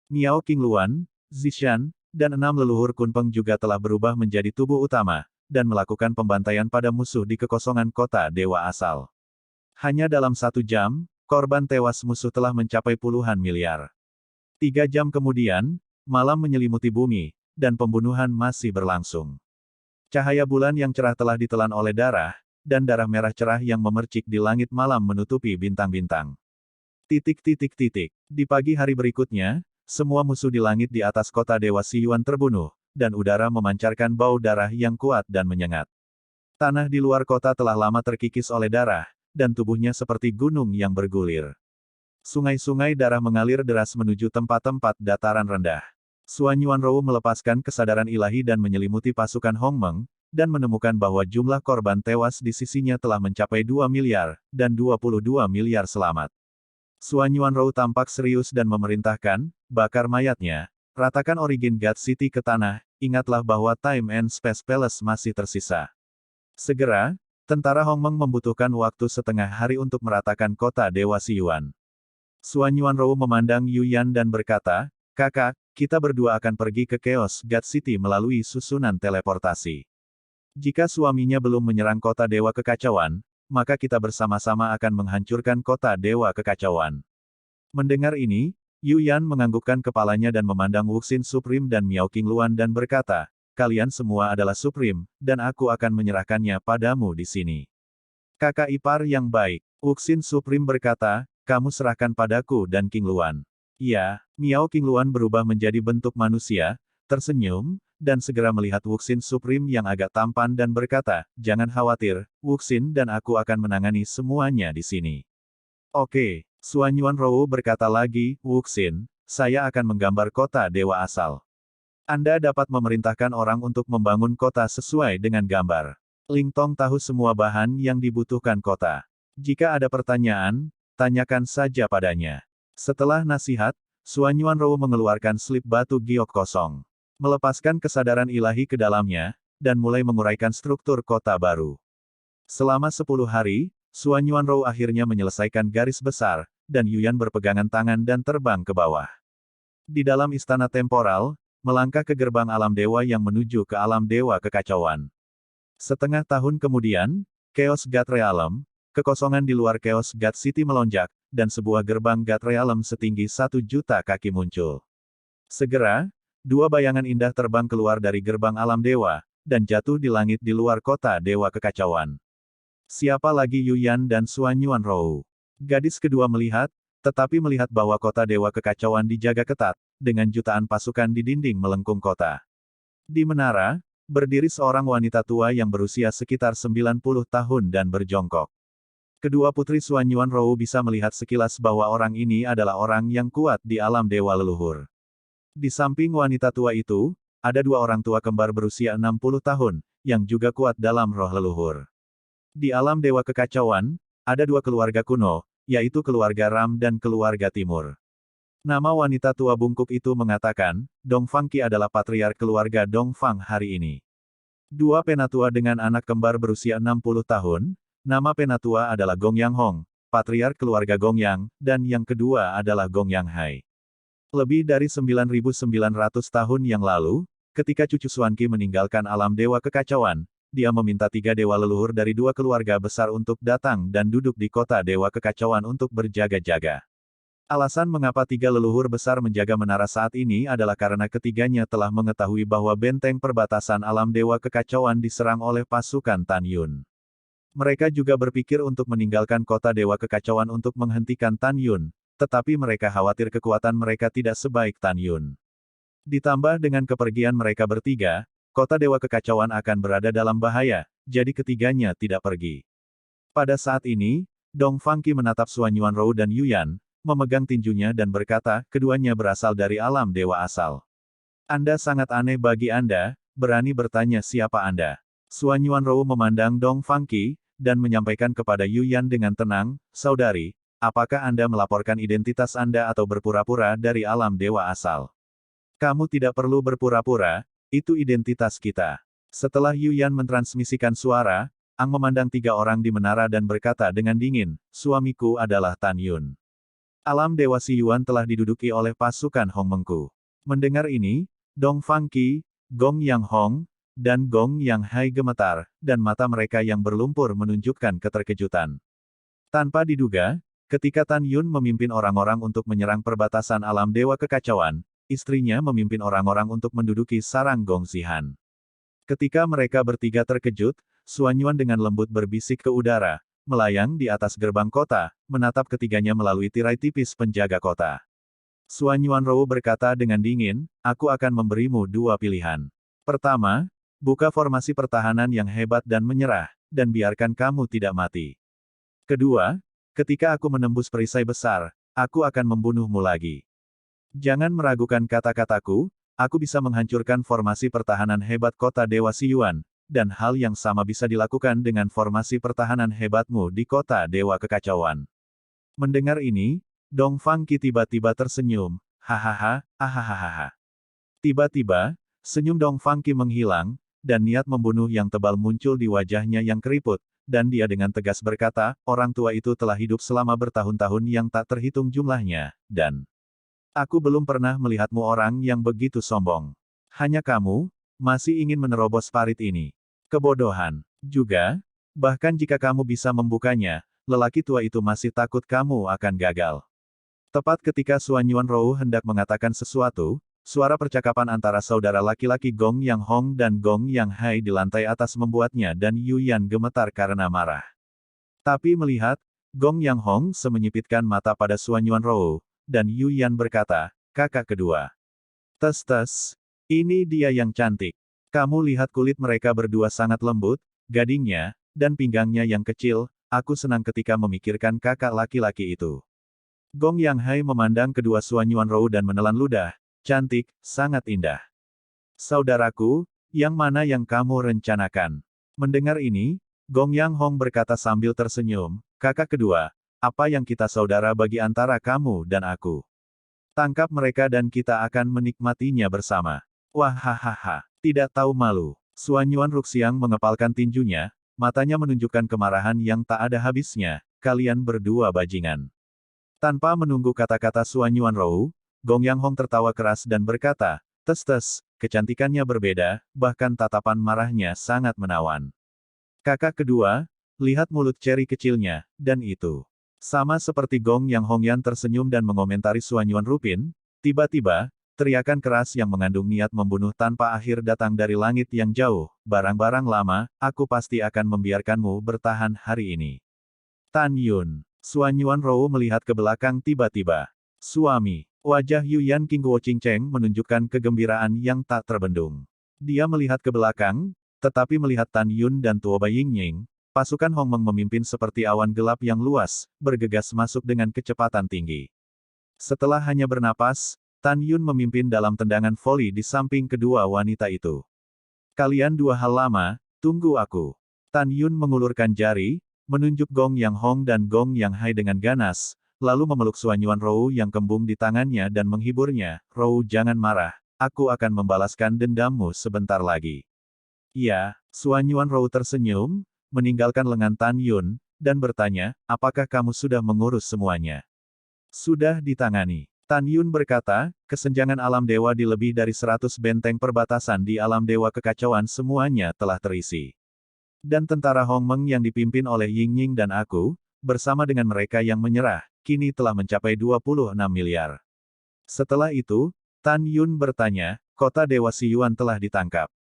Miao Qingluan, Zishan, dan 6 leluhur Kunpeng juga telah berubah menjadi tubuh utama, dan melakukan pembantaian pada musuh di kekosongan kota dewa asal. Hanya dalam 1 jam, korban tewas musuh telah mencapai puluhan miliar. 3 jam kemudian, malam menyelimuti bumi, dan pembunuhan masih berlangsung. Cahaya bulan yang cerah telah ditelan oleh darah, dan darah merah cerah yang memercik di langit malam menutupi bintang-bintang. Di pagi hari berikutnya, semua musuh di langit di atas kota Dewa Xiyuan terbunuh, dan udara memancarkan bau darah yang kuat dan menyengat. Tanah di luar kota telah lama terkikis oleh darah, dan tubuhnya seperti gunung yang bergulir. Sungai-sungai darah mengalir deras menuju tempat-tempat dataran rendah. Suan Yuanrou melepaskan kesadaran ilahi dan menyelimuti pasukan Hongmeng, dan menemukan bahwa jumlah korban tewas di sisinya telah mencapai 2 miliar, dan 22 miliar selamat. Suan Yuanrou tampak serius dan memerintahkan, bakar mayatnya, ratakan Origin God City ke tanah, ingatlah bahwa Time and Space Palace masih tersisa. Segera, tentara Hongmeng membutuhkan waktu setengah hari untuk meratakan kota Dewa Xiyuan. Suan Yuanrou memandang Yu Yan dan berkata, "Kakak, kita berdua akan pergi ke Chaos God City melalui susunan teleportasi. Jika suaminya belum menyerang kota Dewa Kekacauan, maka kita bersama-sama akan menghancurkan kota Dewa Kekacauan." Mendengar ini, Yu Yan menganggukkan kepalanya dan memandang Wuxin Supreme dan Miao Qingluan dan berkata, "Kalian semua adalah Supreme, dan aku akan menyerahkannya padamu di sini." "Kakak ipar yang baik," Wuxin Supreme berkata, "kamu serahkan padaku dan Qingluan." "Ya." Miao Qingluan berubah menjadi bentuk manusia, tersenyum, dan segera melihat Wuxin Supreme yang agak tampan dan berkata, "Jangan khawatir, Wuxin dan aku akan menangani semuanya di sini." "Oke." Suan Yuanrou berkata lagi, "Wuxin, saya akan menggambar kota dewa asal. Anda dapat memerintahkan orang untuk membangun kota sesuai dengan gambar. Ling Tong tahu semua bahan yang dibutuhkan kota. Jika ada pertanyaan, tanyakan saja padanya." Setelah nasihat, Suan Yuanrou mengeluarkan slip batu giok kosong. Melepaskan kesadaran ilahi ke dalamnya, dan mulai menguraikan struktur kota baru. Selama 10 hari, Suan Yuanrou akhirnya menyelesaikan garis besar, dan Yu Yan berpegangan tangan dan terbang ke bawah. Di dalam istana temporal, melangkah ke gerbang alam dewa yang menuju ke alam dewa kekacauan. Setengah tahun kemudian, Chaos God Realm, kekosongan di luar Chaos God City melonjak, dan sebuah gerbang God Realm setinggi 1 juta kaki muncul. Segera, 2 bayangan indah terbang keluar dari gerbang alam dewa, dan jatuh di langit di luar kota dewa kekacauan. Siapa lagi Yu Yan dan Suan Yuanrou? Gadis kedua melihat, tetapi melihat bahwa kota dewa kekacauan dijaga ketat, dengan jutaan pasukan di dinding melengkung kota. Di menara, berdiri seorang wanita tua yang berusia sekitar 90 tahun dan berjongkok. Kedua putri Suan Yuanrou bisa melihat sekilas bahwa orang ini adalah orang yang kuat di alam dewa leluhur. Di samping wanita tua itu, ada 2 orang tua kembar berusia 60 tahun, yang juga kuat dalam roh leluhur. Di alam dewa kekacauan, ada 2 keluarga kuno, yaitu keluarga Ram dan keluarga Timur. Nama wanita tua bungkuk itu mengatakan, Dongfang Qi adalah patriark keluarga Dongfang hari ini. Dua penatua dengan anak kembar berusia 60 tahun, nama penatua adalah Gong Yang Hong, patriark keluarga Gong Yang, dan yang kedua adalah Gong Yang Hai. Lebih dari 9.900 tahun yang lalu, ketika cucu Xuanqi meninggalkan alam dewa kekacauan, dia meminta 3 dewa leluhur dari 2 keluarga besar untuk datang dan duduk di kota dewa kekacauan untuk berjaga-jaga. Alasan mengapa 3 leluhur besar menjaga menara saat ini adalah karena ketiganya telah mengetahui bahwa benteng perbatasan alam dewa kekacauan diserang oleh pasukan Tan Yun. Mereka juga berpikir untuk meninggalkan kota dewa kekacauan untuk menghentikan Tan Yun, tetapi mereka khawatir kekuatan mereka tidak sebaik Tan Yun. Ditambah dengan kepergian mereka bertiga, kota dewa kekacauan akan berada dalam bahaya, jadi ketiganya tidak pergi. Pada saat ini, Dong Fangqi menatap Suan Yuanrou dan Yuyan, memegang tinjunya dan berkata, keduanya berasal dari alam dewa asal. Anda sangat aneh bagi Anda, berani bertanya siapa Anda. Suan Yuanrou memandang Dong Fangqi, dan menyampaikan kepada Yuyan dengan tenang, saudari, apakah Anda melaporkan identitas Anda atau berpura-pura dari alam dewa asal? Kamu tidak perlu berpura-pura, itu identitas kita. Setelah Yuyan mentransmisikan suara, Ang memandang 3 orang di menara dan berkata dengan dingin, suamiku adalah Tan Yun. Alam Dewa Si Yuan telah diduduki oleh pasukan Hong Mengku. Mendengar ini, Dong Fangqi, Gong Yang Hong, dan Gong Yang Hai gemetar, dan mata mereka yang berlumpur menunjukkan keterkejutan. Tanpa diduga, ketika Tan Yun memimpin orang-orang untuk menyerang perbatasan alam dewa kekacauan, istrinya memimpin orang-orang untuk menduduki sarang Gong Zihan. Ketika mereka bertiga terkejut, Suan Yuan dengan lembut berbisik ke udara, melayang di atas gerbang kota, menatap ketiganya melalui tirai tipis penjaga kota. Suan Yuanrou berkata dengan dingin, aku akan memberimu 2 pilihan. Pertama, buka formasi pertahanan yang hebat dan menyerah, dan biarkan kamu tidak mati. Kedua, ketika aku menembus perisai besar, aku akan membunuhmu lagi. Jangan meragukan kata-kataku, aku bisa menghancurkan formasi pertahanan hebat kota Dewa Si Yuan, dan hal yang sama bisa dilakukan dengan formasi pertahanan hebatmu di kota Dewa Kekacauan. Mendengar ini, Dong Fangqi tiba-tiba tersenyum, hahaha, ahahaha. Tiba-tiba, senyum Dong Fangqi menghilang, dan niat membunuh yang tebal muncul di wajahnya yang keriput, dan dia dengan tegas berkata, orang tua itu telah hidup selama bertahun-tahun yang tak terhitung jumlahnya, dan aku belum pernah melihatmu orang yang begitu sombong. Hanya kamu, masih ingin menerobos parit ini. Kebodohan. Juga, bahkan jika kamu bisa membukanya, lelaki tua itu masih takut kamu akan gagal. Tepat ketika Suan Yuanrou hendak mengatakan sesuatu, suara percakapan antara saudara laki-laki Gong Yang Hong dan Gong Yang Hai di lantai atas membuatnya dan Yuyan gemetar karena marah. Tapi melihat, Gong Yang Hong menyipitkan mata pada Suan Yuanrou, dan Yuyan berkata, kakak kedua. Tes-tes, ini dia yang cantik. Kamu lihat kulit mereka berdua sangat lembut, gadingnya, dan pinggangnya yang kecil, aku senang ketika memikirkan kakak laki-laki itu. Gong Yang Hai memandang kedua Suan Yuanrou dan menelan ludah, cantik, sangat indah. Saudaraku, yang mana yang kamu rencanakan? Mendengar ini, Gong Yang Hong berkata sambil tersenyum, kakak kedua, apa yang kita saudara bagi antara kamu dan aku? Tangkap mereka dan kita akan menikmatinya bersama. Wahahaha. Tidak tahu malu. Suan Yuan Ruxiang mengepalkan tinjunya, matanya menunjukkan kemarahan yang tak ada habisnya, kalian berdua bajingan. Tanpa menunggu kata-kata Suan Yuanrou, Gong Yang Hong tertawa keras dan berkata, tes-tes, kecantikannya berbeda, bahkan tatapan marahnya sangat menawan. Kakak kedua, lihat mulut ceri kecilnya, dan itu. Sama seperti Gong Yang Hongyan tersenyum dan mengomentari Suan Yuan Rupin, tiba-tiba, teriakan keras yang mengandung niat membunuh tanpa akhir datang dari langit yang jauh, barang-barang lama, aku pasti akan membiarkanmu bertahan hari ini. Tan Yun. Suan Yuanrou melihat ke belakang tiba-tiba. Suami. Wajah Yuyan Qingguo Qingcheng menunjukkan kegembiraan yang tak terbendung. Dia melihat ke belakang, tetapi melihat Tan Yun dan Tuo Bai Yingying, pasukan Hong Meng memimpin seperti awan gelap yang luas, bergegas masuk dengan kecepatan tinggi. Setelah hanya bernapas, Tan Yun memimpin dalam tendangan voli di samping kedua wanita itu. Kalian dua hal lama, tunggu aku. Tan Yun mengulurkan jari, menunjuk Gong Yang Hong dan Gong Yang Hai dengan ganas, lalu memeluk Suan Yuanrou yang kembung di tangannya dan menghiburnya, Rou jangan marah, aku akan membalaskan dendammu sebentar lagi. Iya, Suan Yuanrou tersenyum, meninggalkan lengan Tan Yun, dan bertanya, apakah kamu sudah mengurus semuanya? Sudah ditangani. Tan Yun berkata, kesenjangan alam dewa di lebih dari 100 benteng perbatasan di alam dewa kekacauan semuanya telah terisi. Dan tentara Hong Meng yang dipimpin oleh Ying Ying dan aku, bersama dengan mereka yang menyerah, kini telah mencapai 26 miliar. Setelah itu, Tan Yun bertanya, kota Dewa Siyuan telah ditangkap.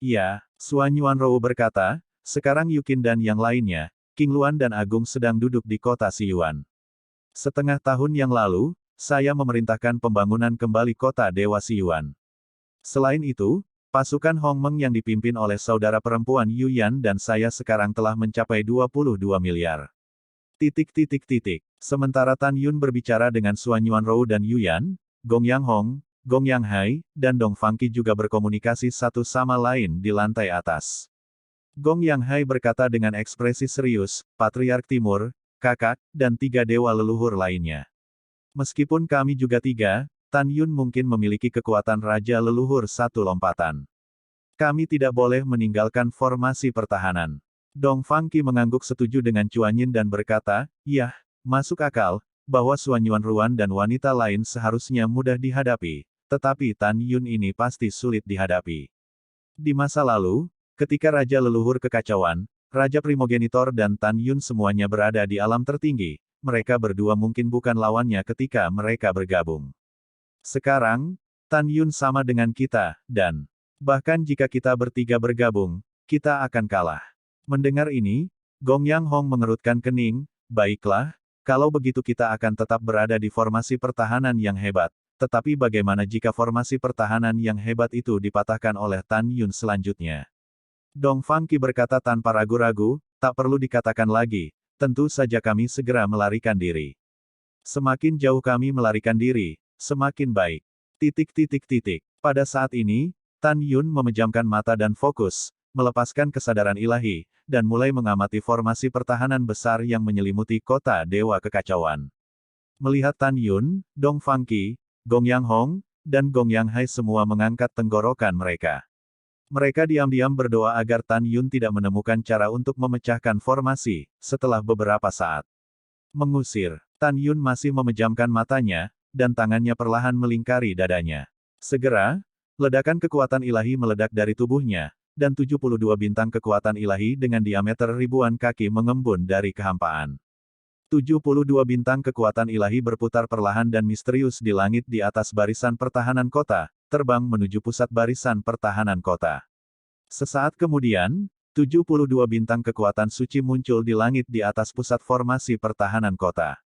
Iya, Suan Yuanrou berkata, sekarang Yukin dan yang lainnya, King Luan dan Agung sedang duduk di kota Siyuan. Setengah tahun yang lalu, saya memerintahkan pembangunan kembali kota Dewa Siyuan. Selain itu, pasukan Hong Meng yang dipimpin oleh saudara perempuan Yu Yan dan saya sekarang telah mencapai 22 miliar. Sementara Tan Yun berbicara dengan Suan Yuanrou dan Yu Yan, Gong Yang Hong, Gong Yang Hai, dan Dong Fangqi juga berkomunikasi satu sama lain di lantai atas. Gong Yang Hai berkata dengan ekspresi serius, Patriark Timur, kakak, dan 3 dewa leluhur lainnya. Meskipun kami juga 3, Tan Yun mungkin memiliki kekuatan Raja Leluhur satu lompatan. Kami tidak boleh meninggalkan formasi pertahanan. Dong Fangqi mengangguk setuju dengan Chuanyin dan berkata, yah, masuk akal, bahwa Suan Yuanruan dan wanita lain seharusnya mudah dihadapi, tetapi Tan Yun ini pasti sulit dihadapi. Di masa lalu, ketika Raja Leluhur Kekacauan, Raja Primogenitor dan Tan Yun semuanya berada di alam tertinggi, mereka berdua mungkin bukan lawannya ketika mereka bergabung. Sekarang, Tan Yun sama dengan kita, dan bahkan jika kita bertiga bergabung, kita akan kalah. Mendengar ini, Gong Yang Hong mengerutkan kening, baiklah, kalau begitu kita akan tetap berada di formasi pertahanan yang hebat. Tetapi bagaimana jika formasi pertahanan yang hebat itu dipatahkan oleh Tan Yun selanjutnya? Dong Fangqi berkata tanpa ragu-ragu, tak perlu dikatakan lagi, tentu saja kami segera melarikan diri. Semakin jauh kami melarikan diri, semakin baik. Pada saat ini, Tan Yun memejamkan mata dan fokus, melepaskan kesadaran ilahi, dan mulai mengamati formasi pertahanan besar yang menyelimuti kota Dewa Kekacauan. Melihat Tan Yun, Dong Fangqi, Gong Yang Hong, dan Gong Yang Hai semua mengangkat tenggorokan mereka. Mereka diam-diam berdoa agar Tan Yun tidak menemukan cara untuk memecahkan formasi, setelah beberapa saat. Mengusir, Tan Yun masih memejamkan matanya, dan tangannya perlahan melingkari dadanya. Segera, ledakan kekuatan ilahi meledak dari tubuhnya, dan 72 bintang kekuatan ilahi dengan diameter ribuan kaki mengembun dari kehampaan. 72 bintang kekuatan ilahi berputar perlahan dan misterius di langit di atas barisan pertahanan kota, terbang menuju pusat barisan pertahanan kota. Sesaat kemudian, 72 bintang kekuatan suci muncul di langit di atas pusat formasi pertahanan kota.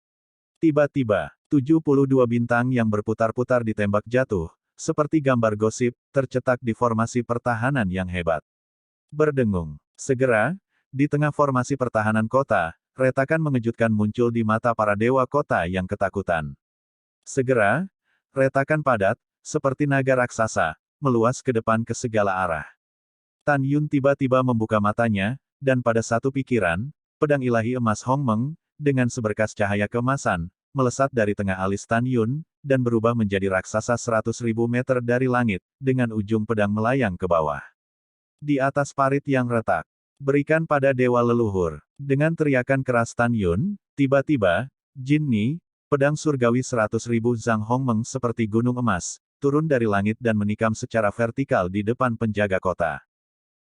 Tiba-tiba, 72 bintang yang berputar-putar ditembak jatuh, seperti gambar gosip, tercetak di formasi pertahanan yang hebat. Berdengung. Segera, di tengah formasi pertahanan kota, retakan mengejutkan muncul di mata para dewa kota yang ketakutan. Segera, retakan padat, seperti naga raksasa, meluas ke depan ke segala arah. Tan Yun tiba-tiba membuka matanya, dan pada satu pikiran, pedang ilahi emas Hong Meng, dengan seberkas cahaya keemasan, melesat dari tengah alis Tan Yun, dan berubah menjadi raksasa 100.000 meter dari langit, dengan ujung pedang melayang ke bawah. Di atas parit yang retak, berikan pada dewa leluhur. Dengan teriakan keras Tan Yun, tiba-tiba, Jin Ni, pedang surgawi 100.000 Zhang Hong Meng seperti gunung emas, turun dari langit dan menikam secara vertikal di depan penjaga kota.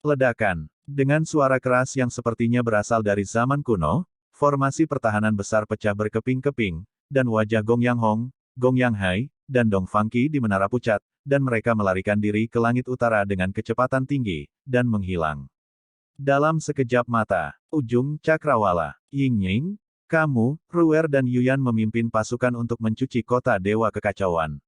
Ledakan. Dengan suara keras yang sepertinya berasal dari zaman kuno, formasi pertahanan besar pecah berkeping-keping, dan wajah Gong Yang Hong, Gong Yang Hai, dan Dong Fangqi di menara pucat, dan mereka melarikan diri ke langit utara dengan kecepatan tinggi, dan menghilang. Dalam sekejap mata, ujung cakrawala, Ying Ying, kamu, Ruer dan Yuyan memimpin pasukan untuk mencuci kota Dewa Kekacauan.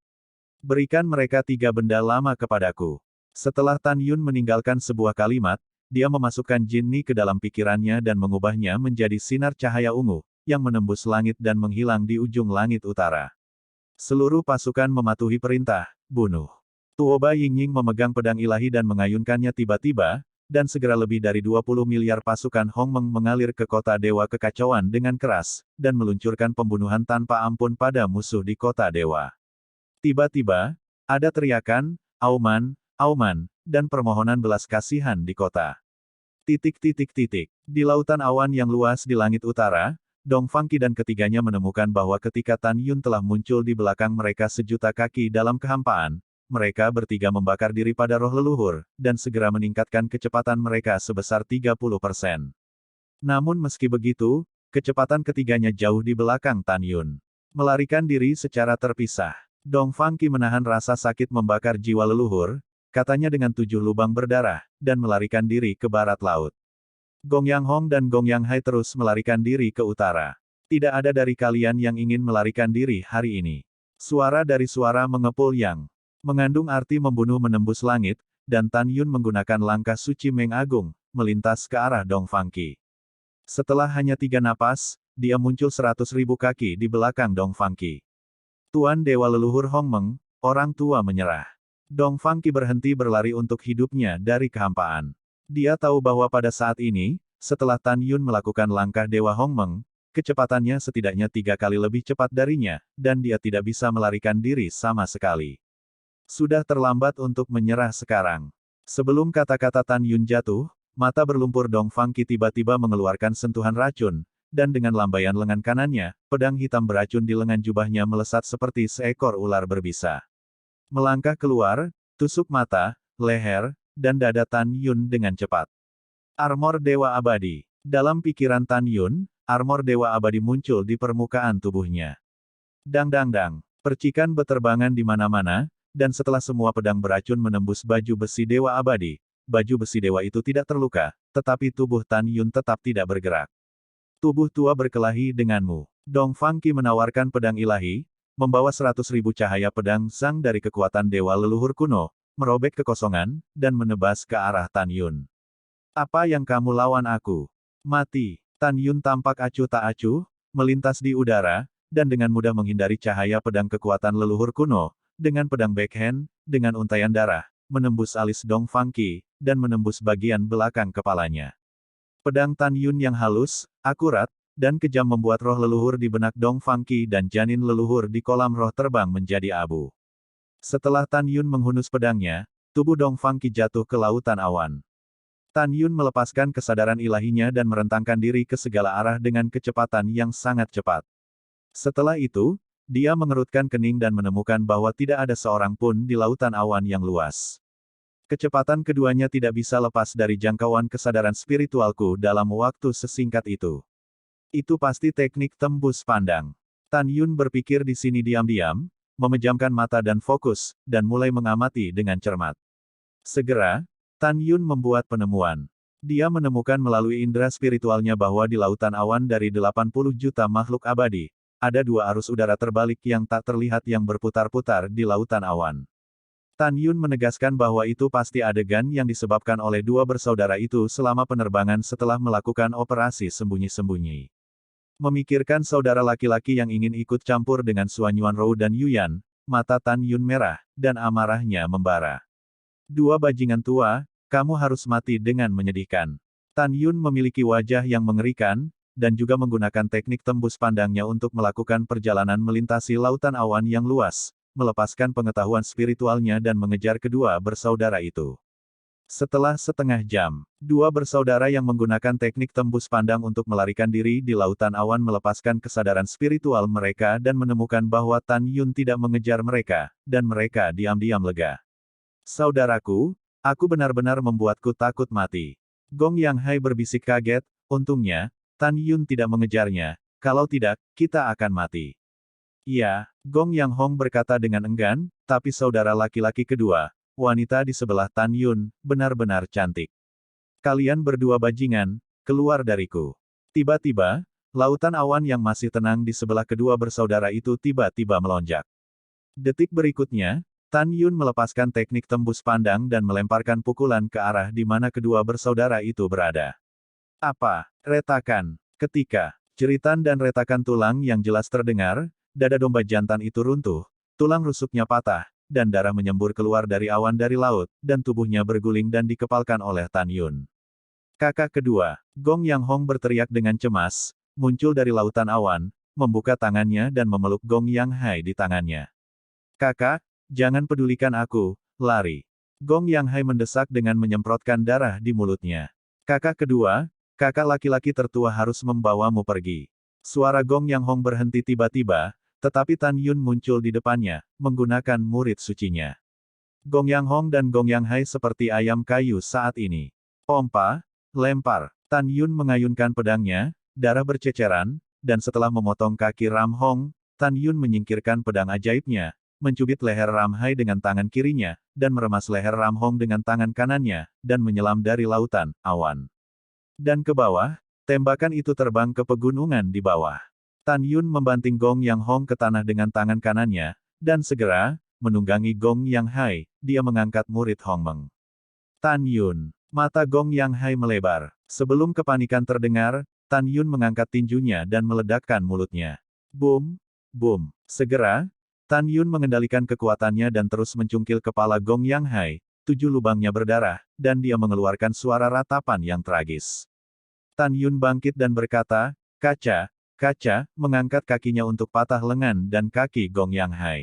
Berikan mereka 3 benda lama kepadaku. Setelah Tan Yun meninggalkan sebuah kalimat, dia memasukkan Jin Ni ke dalam pikirannya dan mengubahnya menjadi sinar cahaya ungu, yang menembus langit dan menghilang di ujung langit utara. Seluruh pasukan mematuhi perintah, bunuh. Tuoba Yingying memegang pedang ilahi dan mengayunkannya tiba-tiba, dan segera lebih dari 20 miliar pasukan Hong Meng mengalir ke kota Dewa Kekacauan dengan keras, dan meluncurkan pembunuhan tanpa ampun pada musuh di kota Dewa. Tiba-tiba, ada teriakan, auman, auman, dan permohonan belas kasihan di kota. Di lautan awan yang luas di langit utara, Dong Fangqi dan ketiganya menemukan bahwa ketika Tan Yun telah muncul di belakang mereka sejuta kaki dalam kehampaan, mereka bertiga membakar diri pada roh leluhur, dan segera meningkatkan kecepatan mereka sebesar 30%. Namun meski begitu, kecepatan ketiganya jauh di belakang Tan Yun. Melarikan diri secara terpisah. Dong Fangqi menahan rasa sakit membakar jiwa leluhur, katanya dengan 7 lubang berdarah, dan melarikan diri ke barat laut. Gong Yang Hong dan Gong Yang Hai terus melarikan diri ke utara. Tidak ada dari kalian yang ingin melarikan diri hari ini. Suara dari suara mengepul yang mengandung arti membunuh menembus langit, dan Tan Yun menggunakan langkah suci Meng Agung, melintas ke arah Dong Fangqi. Setelah hanya 3 napas, dia muncul 100.000 kaki di belakang Dong Fangqi. Tuan Dewa Leluhur Hong Meng, orang tua menyerah. Dong Fangqi berhenti berlari untuk hidupnya dari kehampaan. Dia tahu bahwa pada saat ini, setelah Tan Yun melakukan langkah Dewa Hong Meng, kecepatannya setidaknya 3 kali lebih cepat darinya, dan dia tidak bisa melarikan diri sama sekali. Sudah terlambat untuk menyerah sekarang. Sebelum kata-kata Tan Yun jatuh, mata berlumpur Dong Fangqi tiba-tiba mengeluarkan sentuhan racun, dan dengan lambaian lengan kanannya, pedang hitam beracun di lengan jubahnya melesat seperti seekor ular berbisa. Melangkah keluar, tusuk mata, leher, dan dada Tan Yun dengan cepat. Armor Dewa Abadi. Dalam pikiran Tan Yun, armor Dewa Abadi muncul di permukaan tubuhnya. Dang dang dang. Percikan beterbangan di mana-mana, dan setelah semua pedang beracun menembus baju besi Dewa Abadi, baju besi dewa itu tidak terluka, tetapi tubuh Tan Yun tetap tidak bergerak. Tubuh tua berkelahi denganmu. Dong Fangqi menawarkan pedang ilahi, membawa 100.000 cahaya pedang Zhang dari kekuatan Dewa Leluhur kuno, merobek kekosongan, dan menebas ke arah Tan Yun. Apa yang kamu lawan aku? Mati. Tan Yun tampak acuh tak acuh, melintas di udara, dan dengan mudah menghindari cahaya pedang kekuatan leluhur kuno, dengan pedang backhand, dengan untaian darah, menembus alis Dong Fangqi, dan menembus bagian belakang kepalanya. Pedang Tan Yun yang halus, akurat, dan kejam membuat roh leluhur di benak Dong Fangqi dan janin leluhur di kolam roh terbang menjadi abu. Setelah Tan Yun menghunus pedangnya, tubuh Dong Fangqi jatuh ke lautan awan. Tan Yun melepaskan kesadaran ilahinya dan merentangkan diri ke segala arah dengan kecepatan yang sangat cepat. Setelah itu, dia mengerutkan kening dan menemukan bahwa tidak ada seorang pun di lautan awan yang luas. Kecepatan keduanya tidak bisa lepas dari jangkauan kesadaran spiritualku dalam waktu sesingkat itu. Itu pasti teknik tembus pandang. Tan Yun berpikir di sini diam-diam, memejamkan mata dan fokus, dan mulai mengamati dengan cermat. Segera, Tan Yun membuat penemuan. Dia menemukan melalui indera spiritualnya bahwa di lautan awan dari 80 juta makhluk abadi, ada 2 arus udara terbalik yang tak terlihat yang berputar-putar di lautan awan. Tan Yun menegaskan bahwa itu pasti adegan yang disebabkan oleh 2 bersaudara itu selama penerbangan setelah melakukan operasi sembunyi-sembunyi. Memikirkan saudara laki-laki yang ingin ikut campur dengan Suan Yuanrou dan Yuyan, mata Tan Yun merah, dan amarahnya membara. 2 bajingan tua, kamu harus mati dengan menyedihkan. Tan Yun memiliki wajah yang mengerikan, dan juga menggunakan teknik tembus pandangnya untuk melakukan perjalanan melintasi lautan awan yang luas, melepaskan pengetahuan spiritualnya dan mengejar kedua bersaudara itu. Setelah setengah jam, 2 bersaudara yang menggunakan teknik tembus pandang untuk melarikan diri di lautan awan melepaskan kesadaran spiritual mereka dan menemukan bahwa Tan Yun tidak mengejar mereka, dan mereka diam-diam lega. Saudaraku, aku benar-benar membuatku takut mati. Gong Yang Hai berbisik kaget, untungnya, Tan Yun tidak mengejarnya, kalau tidak, kita akan mati. Iya, Gong Yang Hong berkata dengan enggan, tapi saudara laki-laki kedua, wanita di sebelah Tan Yun, benar-benar cantik. Kalian berdua bajingan, keluar dariku. Tiba-tiba, lautan awan yang masih tenang di sebelah kedua bersaudara itu tiba-tiba melonjak. Detik berikutnya, Tan Yun melepaskan teknik tembus pandang dan melemparkan pukulan ke arah di mana kedua bersaudara itu berada. Apa? Retakan. Ketika jeritan dan retakan tulang yang jelas terdengar, dada domba jantan itu runtuh, tulang rusuknya patah, dan darah menyembur keluar dari awan dari laut, dan tubuhnya berguling dan dikepalkan oleh Tan Yun. Kakak kedua, Gong Yang Hong berteriak dengan cemas, muncul dari lautan awan, membuka tangannya dan memeluk Gong Yang Hai di tangannya. Kakak, jangan pedulikan aku, lari. Gong Yang Hai mendesak dengan menyemprotkan darah di mulutnya. Kakak kedua, kakak laki-laki tertua harus membawamu pergi. Suara Gong Yang Hong berhenti tiba-tiba, tetapi Tan Yun muncul di depannya, menggunakan murid sucinya. Gong Yang Hong dan Gong Yang Hai seperti ayam kayu saat ini. Pompa, lempar. Tan Yun mengayunkan pedangnya, darah berceceran, dan setelah memotong kaki Ram Hong, Tan Yun menyingkirkan pedang ajaibnya, mencubit leher Ram Hai dengan tangan kirinya, dan meremas leher Ram Hong dengan tangan kanannya, dan menyelam dari lautan, awan. Dan ke bawah, tembakan itu terbang ke pegunungan di bawah. Tan Yun membanting Gong Yang Hong ke tanah dengan tangan kanannya, dan segera, menunggangi Gong Yang Hai, dia mengangkat murid Hong Meng. Tan Yun. Mata Gong Yang Hai melebar. Sebelum kepanikan terdengar, Tan Yun mengangkat tinjunya dan meledakkan mulutnya. Boom, boom. Segera, Tan Yun mengendalikan kekuatannya dan terus mencungkil kepala Gong Yang Hai, 7 lubangnya berdarah, dan dia mengeluarkan suara ratapan yang tragis. Tan Yun bangkit dan berkata, "Kaca, kaca," mengangkat kakinya untuk patah lengan dan kaki Gong Yang Hai.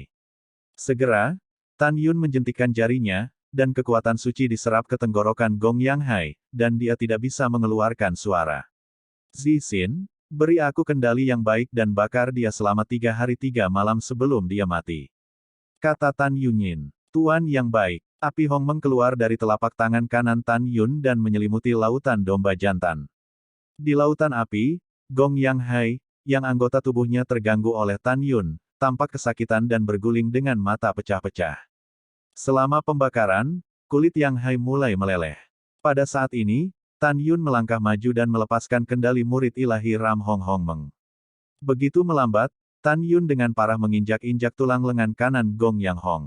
Segera, Tan Yun menjentikan jarinya, dan kekuatan suci diserap ke tenggorokan Gong Yang Hai, dan dia tidak bisa mengeluarkan suara. Zixin, beri aku kendali yang baik dan bakar dia selama 3 hari 3 malam sebelum dia mati. Kata Tan Yunyin. Tuan yang baik. Api Hong Meng keluar dari telapak tangan kanan Tan Yun dan menyelimuti lautan domba jantan. Di lautan api, Gong Yang Hai, yang anggota tubuhnya terganggu oleh Tan Yun, tampak kesakitan dan berguling dengan mata pecah-pecah. Selama pembakaran, kulit Yang Hai mulai meleleh. Pada saat ini, Tan Yun melangkah maju dan melepaskan kendali murid ilahi Ram Hong Hong Meng. Begitu melambat, Tan Yun dengan parah menginjak-injak tulang lengan kanan Gong Yang Hong.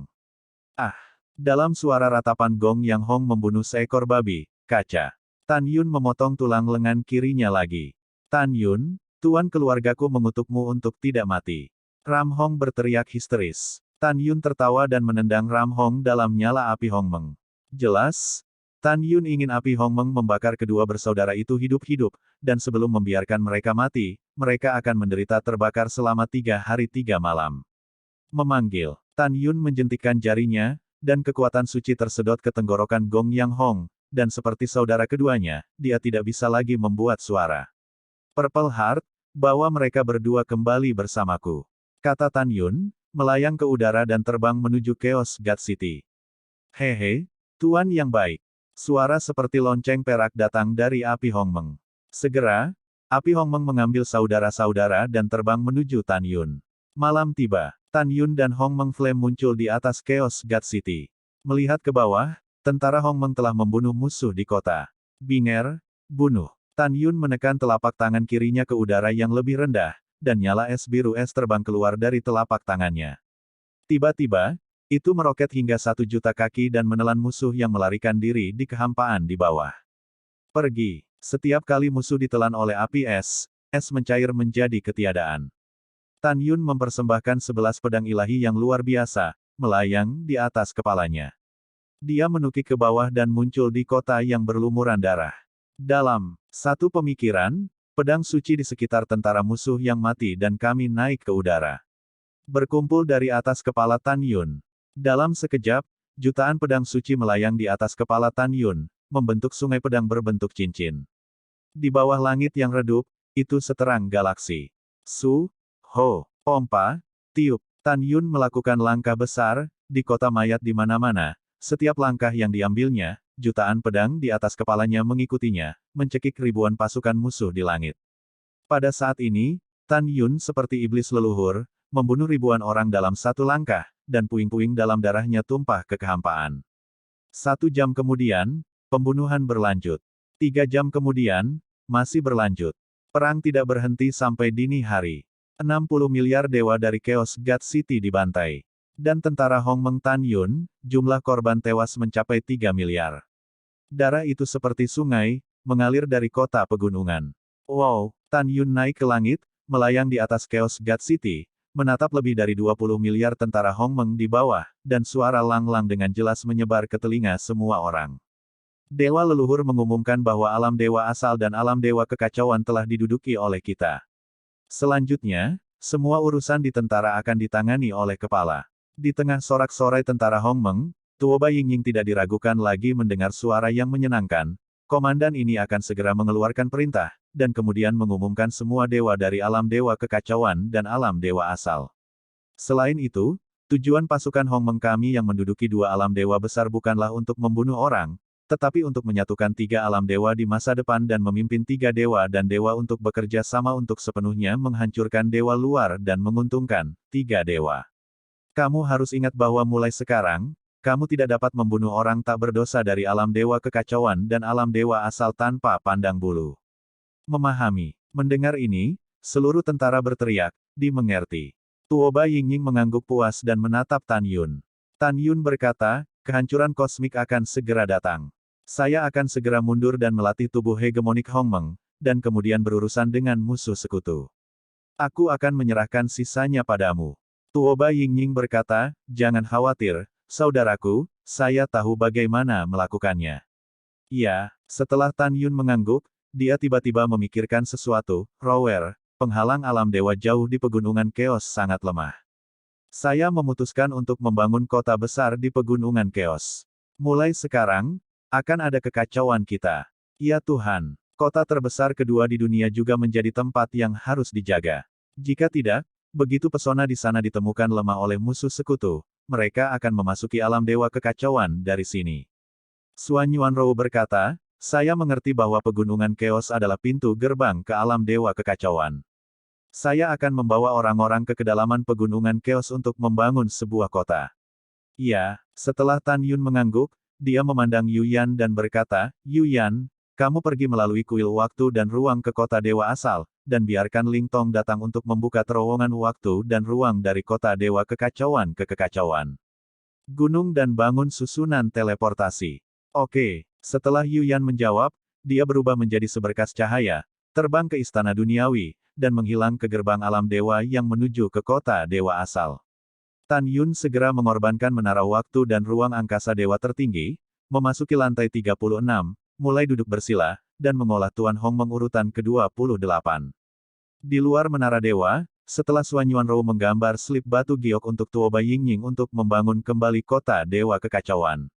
Ah! Dalam suara ratapan Gong Yang Hong membunuh seekor babi, kaca. Tan Yun memotong tulang lengan kirinya lagi. Tan Yun, tuan keluargaku mengutukmu untuk tidak mati. Ram Hong berteriak histeris. Tan Yun tertawa dan menendang Ram Hong dalam nyala api Hong Meng. Jelas, Tan Yun ingin api Hong Meng membakar kedua bersaudara itu hidup-hidup, dan sebelum membiarkan mereka mati, mereka akan menderita terbakar selama 3 hari 3 malam. Memanggil, Tan Yun menjentikkan jarinya, dan kekuatan suci tersedot ke tenggorokan Gong Yang Hong, dan seperti saudara keduanya, dia tidak bisa lagi membuat suara. Purple Heart, bawa mereka berdua kembali bersamaku. Kata Tan Yun, melayang ke udara dan terbang menuju Chaos God City. Hehe, tuan yang baik. Suara seperti lonceng perak datang dari api Hong Meng. Segera, api Hong Meng mengambil saudara-saudara dan terbang menuju Tan Yun. Malam tiba, Tan Yun dan Hong Meng Flame muncul di atas Chaos God City. Melihat ke bawah, tentara Hong Meng telah membunuh musuh di kota. Binger, bunuh. Tan Yun menekan telapak tangan kirinya ke udara yang lebih rendah, dan nyala es biru es terbang keluar dari telapak tangannya. Tiba-tiba, itu meroket hingga 1 juta kaki dan menelan musuh yang melarikan diri di kehampaan di bawah. Pergi. Setiap kali musuh ditelan oleh api es mencair menjadi ketiadaan. Tan Yun mempersembahkan 11 pedang ilahi yang luar biasa, melayang di atas kepalanya. Dia menukik ke bawah dan muncul di kota yang berlumuran darah. Dalam satu pemikiran, pedang suci di sekitar tentara musuh yang mati dan kami naik ke udara. Berkumpul dari atas kepala Tan Yun. Dalam sekejap, jutaan pedang suci melayang di atas kepala Tan Yun, membentuk sungai pedang berbentuk cincin. Di bawah langit yang redup, itu seterang galaksi. Su, Ho, pompa, tiup. Tan Yun melakukan langkah besar, di kota mayat di mana-mana, setiap langkah yang diambilnya, jutaan pedang di atas kepalanya mengikutinya, mencekik ribuan pasukan musuh di langit. Pada saat ini, Tan Yun seperti iblis leluhur, membunuh ribuan orang dalam satu langkah, dan puing-puing dalam darahnya tumpah ke kehampaan. 1 jam kemudian, pembunuhan berlanjut. 3 jam kemudian, masih berlanjut. Perang tidak berhenti sampai dini hari. 60 miliar dewa dari Chaos God City dibantai. Dan tentara Hong Meng Tan Yun, jumlah korban tewas mencapai 3 miliar. Darah itu seperti sungai, mengalir dari kota pegunungan. Wow, Tan Yun naik ke langit, melayang di atas Chaos God City, menatap lebih dari 20 miliar tentara Hong Meng di bawah, dan suara lang-lang dengan jelas menyebar ke telinga semua orang. Dewa leluhur mengumumkan bahwa alam dewa asal dan alam dewa kekacauan telah diduduki oleh kita. Selanjutnya, semua urusan di tentara akan ditangani oleh kepala. Di tengah sorak-sorai tentara Hong Meng, Tuoba Yingying tidak diragukan lagi mendengar suara yang menyenangkan. Komandan ini akan segera mengeluarkan perintah, dan kemudian mengumumkan semua dewa dari alam dewa kekacauan dan alam dewa asal. Selain itu, tujuan pasukan Hongmeng kami yang menduduki dua alam dewa besar bukanlah untuk membunuh orang, tetapi untuk menyatukan tiga alam dewa di masa depan dan memimpin tiga dewa dan dewa untuk bekerja sama untuk sepenuhnya menghancurkan dewa luar dan menguntungkan tiga dewa. Kamu harus ingat bahwa mulai sekarang, kamu tidak dapat membunuh orang tak berdosa dari alam dewa kekacauan dan alam dewa asal tanpa pandang bulu. Memahami. Mendengar ini, seluruh tentara berteriak, dimengerti. Tuoba Yingying mengangguk puas dan menatap Tan Yun. Tan Yun berkata, kehancuran kosmik akan segera datang. Saya akan segera mundur dan melatih tubuh hegemonik Hongmeng, dan kemudian berurusan dengan musuh sekutu. Aku akan menyerahkan sisanya padamu. Tuoba Yingying berkata, jangan khawatir, saudaraku, saya tahu bagaimana melakukannya. Iya, setelah Tan Yun mengangguk, dia tiba-tiba memikirkan sesuatu, Rower, penghalang alam dewa jauh di pegunungan Keos sangat lemah. Saya memutuskan untuk membangun kota besar di pegunungan Keos. Mulai sekarang, akan ada kekacauan kita. Ya Tuhan, kota terbesar kedua di dunia juga menjadi tempat yang harus dijaga. Jika tidak, begitu pesona di sana ditemukan lemah oleh musuh sekutu, mereka akan memasuki alam dewa kekacauan dari sini. Suan Yuanrou berkata, saya mengerti bahwa pegunungan Keos adalah pintu gerbang ke alam dewa kekacauan. Saya akan membawa orang-orang ke kedalaman pegunungan Keos untuk membangun sebuah kota. Iya, setelah Tan Yun mengangguk, dia memandang Yu Yan dan berkata, Yu Yan, kamu pergi melalui kuil waktu dan ruang ke kota dewa asal, dan biarkan Ling Tong datang untuk membuka terowongan waktu dan ruang dari kota dewa kekacauan ke kekacauan. Gunung dan bangun susunan teleportasi. Oke, setelah Yu Yan menjawab, dia berubah menjadi seberkas cahaya, terbang ke istana duniawi, dan menghilang ke gerbang alam dewa yang menuju ke kota dewa asal. Tan Yun segera mengorbankan menara waktu dan ruang angkasa dewa tertinggi, memasuki lantai 36, mulai duduk bersila, dan mengolah Tuan Hongmeng urutan ke-28. Di luar menara dewa, setelah Suan Yuanrou menggambar slip batu giok untuk Tuoba Yingying untuk membangun kembali kota dewa kekacauan.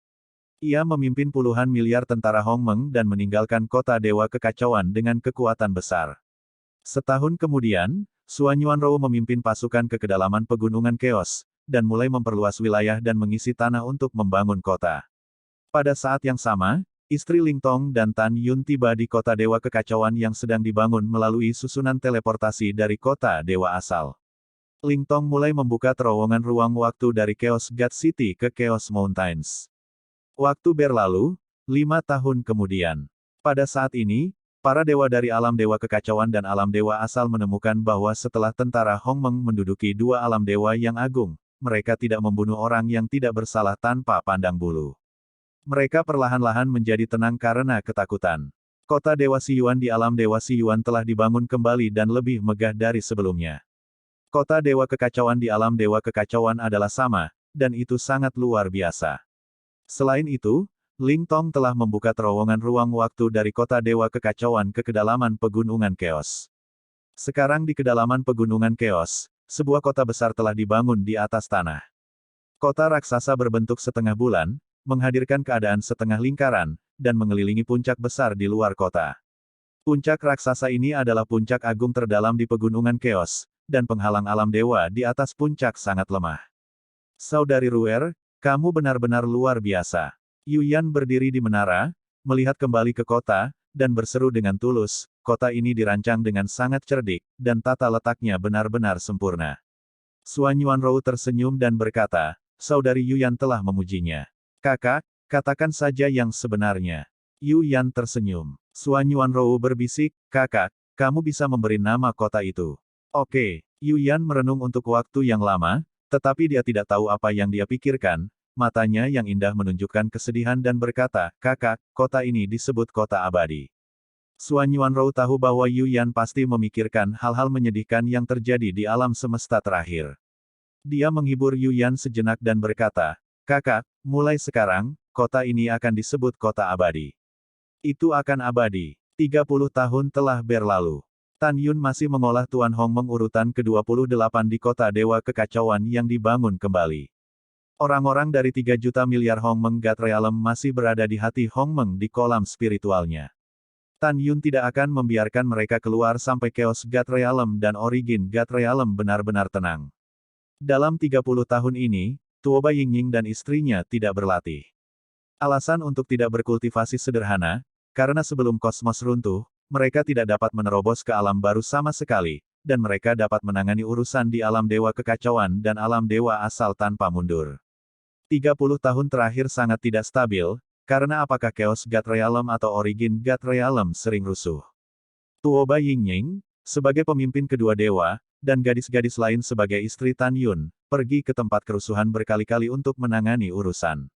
Ia memimpin puluhan miliar tentara Hongmeng dan meninggalkan kota dewa kekacauan dengan kekuatan besar. Setahun kemudian, Suan Yuanrou memimpin pasukan ke kedalaman pegunungan Keos, dan mulai memperluas wilayah dan mengisi tanah untuk membangun kota. Pada saat yang sama, istri Ling Tong dan Tan Yun tiba di kota dewa kekacauan yang sedang dibangun melalui susunan teleportasi dari kota dewa asal. Ling Tong mulai membuka terowongan ruang waktu dari Chaos God City ke Chaos Mountains. Waktu berlalu, 5 tahun kemudian. Pada saat ini, para dewa dari alam dewa kekacauan dan alam dewa asal menemukan bahwa setelah tentara Hongmeng menduduki dua alam dewa yang agung, mereka tidak membunuh orang yang tidak bersalah tanpa pandang bulu. Mereka perlahan-lahan menjadi tenang karena ketakutan. Kota Dewa Siyuan di alam Dewa Siyuan telah dibangun kembali dan lebih megah dari sebelumnya. Kota Dewa Kekacauan di alam Dewa Kekacauan adalah sama, dan itu sangat luar biasa. Selain itu, Ling Tong telah membuka terowongan ruang waktu dari kota Dewa Kekacauan ke kedalaman Pegunungan Keos. Sekarang di kedalaman Pegunungan Keos, sebuah kota besar telah dibangun di atas tanah. Kota raksasa berbentuk setengah bulan, menghadirkan keadaan setengah lingkaran, dan mengelilingi puncak besar di luar kota. Puncak raksasa ini adalah puncak agung terdalam di Pegunungan Keos, dan penghalang alam dewa di atas puncak sangat lemah. Saudari Ruer, kamu benar-benar luar biasa. Yu Yan berdiri di menara, melihat kembali ke kota, dan berseru dengan tulus, kota ini dirancang dengan sangat cerdik, dan tata letaknya benar-benar sempurna. Suan Yuanrou tersenyum dan berkata, Saudari Yu Yan telah memujinya. Kakak, katakan saja yang sebenarnya. Yu Yan tersenyum. Suan Yuanrou berbisik, kakak, kamu bisa memberi nama kota itu. Oke, Yu Yan merenung untuk waktu yang lama, tetapi dia tidak tahu apa yang dia pikirkan. Matanya yang indah menunjukkan kesedihan dan berkata, kakak, kota ini disebut kota abadi. Suan Yuanrou tahu bahwa Yu Yan pasti memikirkan hal-hal menyedihkan yang terjadi di alam semesta terakhir. Dia menghibur Yu Yan sejenak dan berkata, kakak, mulai sekarang, kota ini akan disebut kota abadi. Itu akan abadi. 30 tahun telah berlalu. Tan Yun masih mengolah Tuan Hongmeng urutan ke-28 di kota Dewa Kekacauan yang dibangun kembali. Orang-orang dari 3 juta miliar Hongmeng God Realm masih berada di hati Hongmeng di kolam spiritualnya. Tan Yun tidak akan membiarkan mereka keluar sampai Chaos God Realm dan Origin God Realm benar-benar tenang. Dalam 30 tahun ini, Tuoba Yingying dan istrinya tidak berlatih. Alasan untuk tidak berkultivasi sederhana, karena sebelum kosmos runtuh, mereka tidak dapat menerobos ke alam baru sama sekali, dan mereka dapat menangani urusan di alam dewa kekacauan dan alam dewa asal tanpa mundur. 30 tahun terakhir sangat tidak stabil, karena apakah Chaos God Realm atau Origin God Realm sering rusuh. Tuoba Yingying, sebagai pemimpin kedua dewa, dan gadis-gadis lain sebagai istri Tan Yun, pergi ke tempat kerusuhan berkali-kali untuk menangani urusan.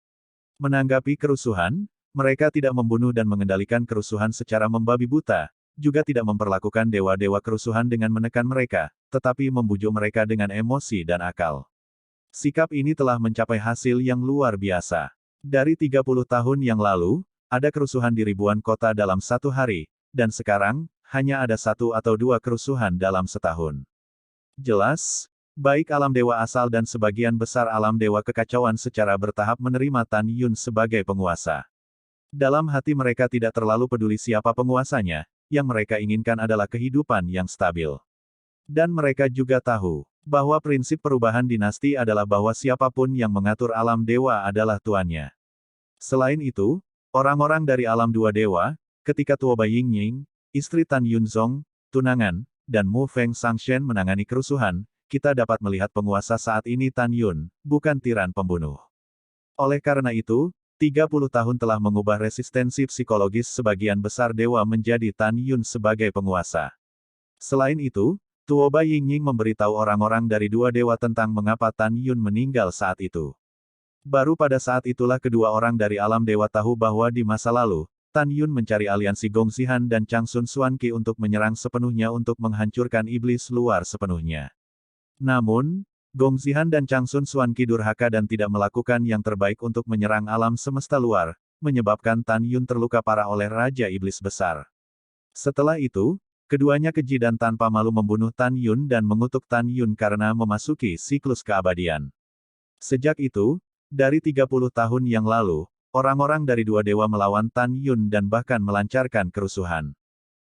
Menanggapi kerusuhan, mereka tidak membunuh dan mengendalikan kerusuhan secara membabi buta, juga tidak memperlakukan dewa-dewa kerusuhan dengan menekan mereka, tetapi membujuk mereka dengan emosi dan akal. Sikap ini telah mencapai hasil yang luar biasa. Dari 30 tahun yang lalu, ada kerusuhan di ribuan kota dalam satu hari, dan sekarang, hanya ada 1 atau 2 kerusuhan dalam setahun. Jelas, baik alam dewa asal dan sebagian besar alam dewa kekacauan secara bertahap menerima Tan Yun sebagai penguasa. Dalam hati mereka tidak terlalu peduli siapa penguasanya, yang mereka inginkan adalah kehidupan yang stabil. Dan mereka juga tahu, bahwa prinsip perubahan dinasti adalah bahwa siapapun yang mengatur alam dewa adalah tuannya. Selain itu, orang-orang dari alam dua dewa, ketika Tuoba Yingying, istri Tan Yunzong, tunangan, dan Mu Feng Sangshen menangani kerusuhan, kita dapat melihat penguasa saat ini Tan Yun, bukan tiran pembunuh. Oleh karena itu, 30 tahun telah mengubah resistensi psikologis sebagian besar dewa menjadi Tan Yun sebagai penguasa. Selain itu, Tuoba Yingying memberitahu orang-orang dari dua dewa tentang mengapa Tan Yun meninggal saat itu. Baru pada saat itulah kedua orang dari alam dewa tahu bahwa di masa lalu, Tan Yun mencari aliansi Gong Xihan dan Changsun Xuanqi untuk menyerang sepenuhnya untuk menghancurkan iblis luar sepenuhnya. Namun, Gong Xihan dan Changsun Xuanqi durhaka dan tidak melakukan yang terbaik untuk menyerang alam semesta luar, menyebabkan Tan Yun terluka parah oleh Raja Iblis Besar. Setelah itu, keduanya keji dan tanpa malu membunuh Tan Yun dan mengutuk Tan Yun karena memasuki siklus keabadian. Sejak itu, dari 30 tahun yang lalu, orang-orang dari dua dewa melawan Tan Yun dan bahkan melancarkan kerusuhan.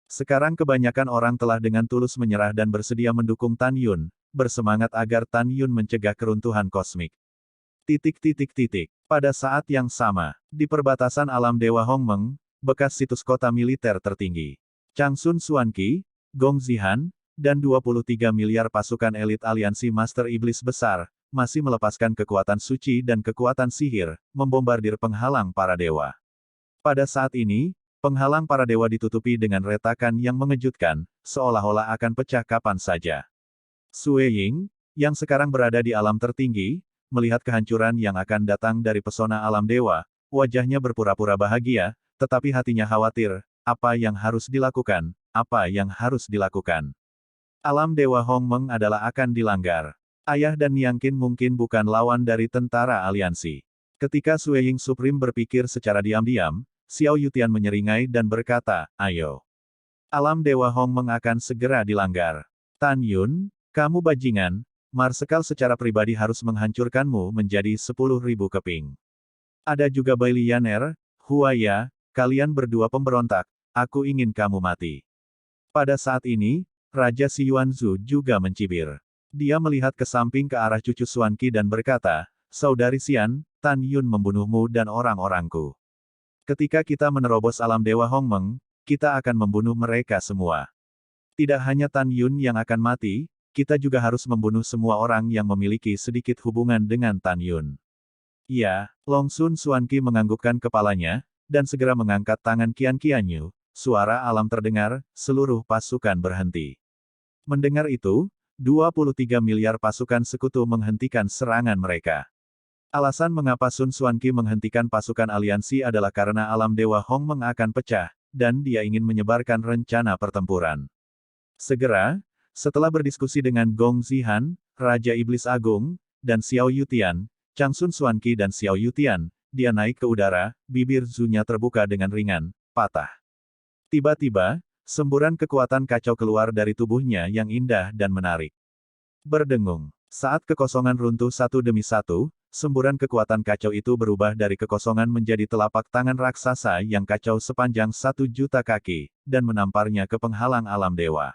Sekarang kebanyakan orang telah dengan tulus menyerah dan bersedia mendukung Tan Yun, bersemangat agar Tan Yun mencegah keruntuhan kosmik. Pada saat yang sama, di perbatasan alam dewa Hongmeng, bekas situs kota militer tertinggi, Changsun Xuanqi, Gong Xihan, dan 23 miliar pasukan elit aliansi Master Iblis Besar, masih melepaskan kekuatan suci dan kekuatan sihir, membombardir penghalang para dewa. Pada saat ini, penghalang para dewa ditutupi dengan retakan yang mengejutkan, seolah-olah akan pecah kapan saja. Sue Ying, yang sekarang berada di alam tertinggi, melihat kehancuran yang akan datang dari pesona alam dewa, wajahnya berpura-pura bahagia, tetapi hatinya khawatir. Apa yang harus dilakukan? Apa yang harus dilakukan? Alam dewa Hongmeng adalah akan dilanggar. Ayah dan Niangkin mungkin bukan lawan dari tentara aliansi. Ketika Sue Ying Supreme berpikir secara diam-diam, Xiao Yutian menyeringai dan berkata, ayo. Alam dewa Hongmeng akan segera dilanggar. Tan Yun, kamu bajingan, Marsekal secara pribadi harus menghancurkanmu menjadi 10.000 keping. Ada juga Bai Lianer, Huaya, kalian berdua pemberontak, aku ingin kamu mati. Pada saat ini, Raja Si Yuanzu juga mencibir. Dia melihat ke samping ke arah cucu Xuanqi dan berkata, Saudari Xian, Tan Yun membunuhmu dan orang-orangku. Ketika kita menerobos alam dewa Hongmeng, kita akan membunuh mereka semua. Tidak hanya Tan Yun yang akan mati, kita juga harus membunuh semua orang yang memiliki sedikit hubungan dengan Tan Yun. Ya, Longsun Xuanqi menganggukkan kepalanya, dan segera mengangkat tangan Qian Qianyu, suara alam terdengar, seluruh pasukan berhenti. Mendengar itu, 23 miliar pasukan sekutu menghentikan serangan mereka. Alasan mengapa Sun Xuanqi menghentikan pasukan aliansi adalah karena alam dewa Hongmeng akan pecah, dan dia ingin menyebarkan rencana pertempuran. Segera, setelah berdiskusi dengan Gong Xihan, Raja Iblis Agung, dan Xiao Yutian, Changsun Xuanqi dan Xiao Yutian, dia naik ke udara, bibir Zunya terbuka dengan ringan, patah. Tiba-tiba, semburan kekuatan kacau keluar dari tubuhnya yang indah dan menarik. Berdengung. Saat kekosongan runtuh satu demi satu, semburan kekuatan kacau itu berubah dari kekosongan menjadi telapak tangan raksasa yang kacau sepanjang 1 juta kaki, dan menamparnya ke penghalang alam dewa.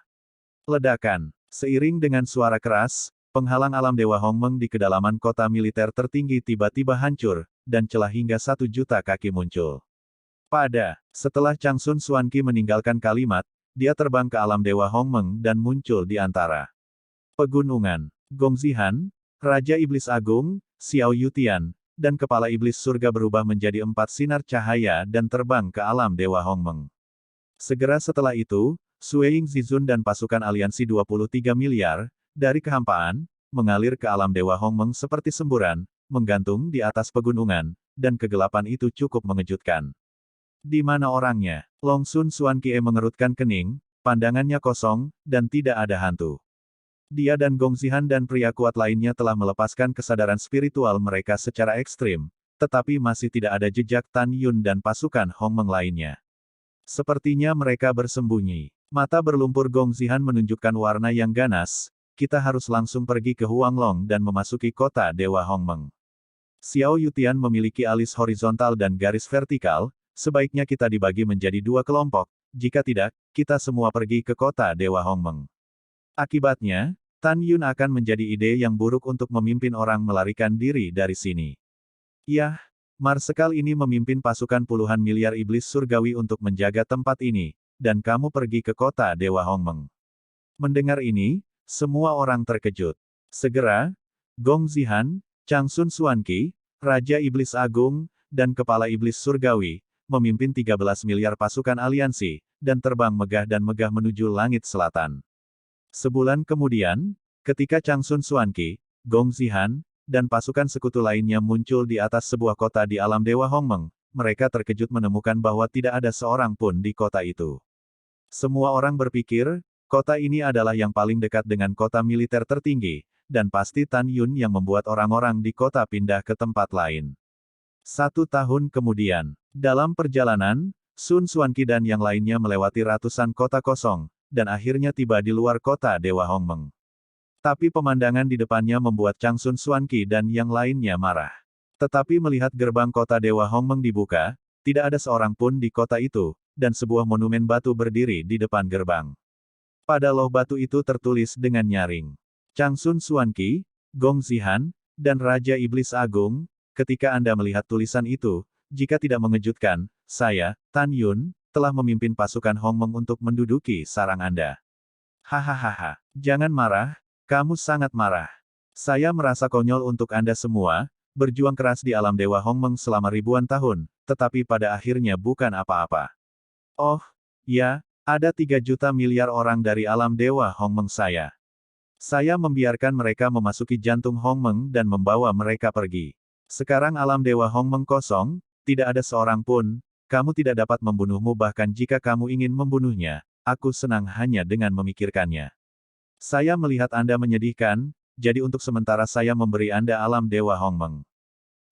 Ledakan. Seiring dengan suara keras, penghalang alam dewa Hongmeng di kedalaman kota militer tertinggi tiba-tiba hancur, dan celah hingga 1 juta kaki muncul. Setelah Changsun Xuanqi meninggalkan kalimat, dia terbang ke alam dewa Hongmeng dan muncul di antara pegunungan. Gongzihan, Raja Iblis Agung, Xiao Yutian, dan Kepala Iblis Surga berubah menjadi 4 sinar cahaya dan terbang ke alam dewa Hongmeng. Segera setelah itu, Sui Yingzizun dan pasukan aliansi 23 miliar, dari kehampaan, mengalir ke alam dewa Hongmeng seperti semburan, menggantung di atas pegunungan, dan kegelapan itu cukup mengejutkan. Di mana orangnya? Long Sun Xuanqi mengerutkan kening, pandangannya kosong, dan tidak ada hantu. Dia dan Gongzihan dan pria kuat lainnya telah melepaskan kesadaran spiritual mereka secara ekstrim, tetapi masih tidak ada jejak Tan Yun dan pasukan Hongmeng lainnya. Sepertinya mereka bersembunyi. Mata berlumpur Gongzihan menunjukkan warna yang ganas, kita harus langsung pergi ke Huanglong dan memasuki kota Dewa Hongmeng. Xiao Yutian memiliki alis horizontal dan garis vertikal, sebaiknya kita dibagi menjadi 2 kelompok, jika tidak, kita semua pergi ke kota Dewa Hongmeng. Akibatnya, Tan Yun akan menjadi ide yang buruk untuk memimpin orang melarikan diri dari sini. Yah, Marsekal ini memimpin pasukan puluhan miliar iblis surgawi untuk menjaga tempat ini, dan kamu pergi ke kota Dewa Hongmeng. Mendengar ini, semua orang terkejut. Segera, Gongzihan, Changsun Xuanqi, Raja Iblis Agung, dan Kepala Iblis Surgawi, memimpin 13 miliar pasukan aliansi, dan terbang megah menuju langit selatan. Sebulan kemudian, ketika Changsun Xuanqi, Gongzihan, dan pasukan sekutu lainnya muncul di atas sebuah kota di alam dewa Hongmeng, mereka terkejut menemukan bahwa tidak ada seorang pun di kota itu. Semua orang berpikir, kota ini adalah yang paling dekat dengan kota militer tertinggi, dan pasti Tan Yun yang membuat orang-orang di kota pindah ke tempat lain. 1 tahun kemudian, dalam perjalanan, Sun Xuanqi dan yang lainnya melewati ratusan kota kosong, dan akhirnya tiba di luar kota Dewa Hongmeng. Tapi pemandangan di depannya membuat Changsun Xuanqi dan yang lainnya marah. Tetapi melihat gerbang kota Dewa Hongmeng dibuka, tidak ada seorang pun di kota itu, dan sebuah monumen batu berdiri di depan gerbang. Pada loh batu itu tertulis dengan nyaring. Changsun Xuanqi, Gongzihan, dan Raja Iblis Agung, ketika Anda melihat tulisan itu, jika tidak mengejutkan, saya, Tan Yun, telah memimpin pasukan Hongmeng untuk menduduki sarang Anda. Hahaha, jangan marah, kamu sangat marah. Saya merasa konyol untuk Anda semua, berjuang keras di alam dewa Hongmeng selama ribuan tahun, tetapi pada akhirnya bukan apa-apa. Oh, ya, ada 3 juta miliar orang dari alam dewa Hongmeng saya. Saya membiarkan mereka memasuki jantung Hongmeng dan membawa mereka pergi. Sekarang alam dewa Hongmeng kosong, tidak ada seorang pun, kamu tidak dapat membunuhmu bahkan jika kamu ingin membunuhnya, aku senang hanya dengan memikirkannya. Saya melihat Anda menyedihkan, jadi untuk sementara saya memberi Anda alam dewa Hongmeng.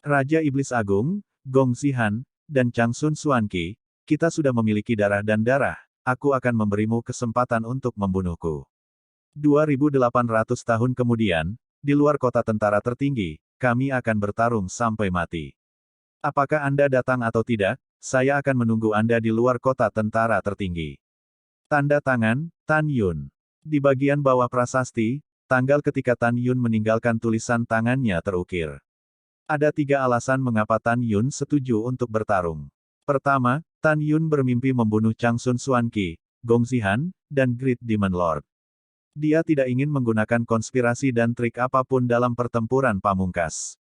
Raja Iblis Agung, Gongzihan, dan Changsun Xuanqi, kita sudah memiliki darah dan darah, aku akan memberimu kesempatan untuk membunuhku. 2800 tahun kemudian, di luar kota tentara tertinggi, kami akan bertarung sampai mati. Apakah Anda datang atau tidak? Saya akan menunggu Anda di luar kota tentara tertinggi. Tanda tangan, Tan Yun. Di bagian bawah prasasti, tanggal ketika Tan Yun meninggalkan tulisan tangannya terukir. Ada 3 alasan mengapa Tan Yun setuju untuk bertarung. Pertama, Tan Yun bermimpi membunuh Changsun Xuanqi, Gongzihan, dan Great Demon Lord. Dia tidak ingin menggunakan konspirasi dan trik apapun dalam pertempuran pamungkas.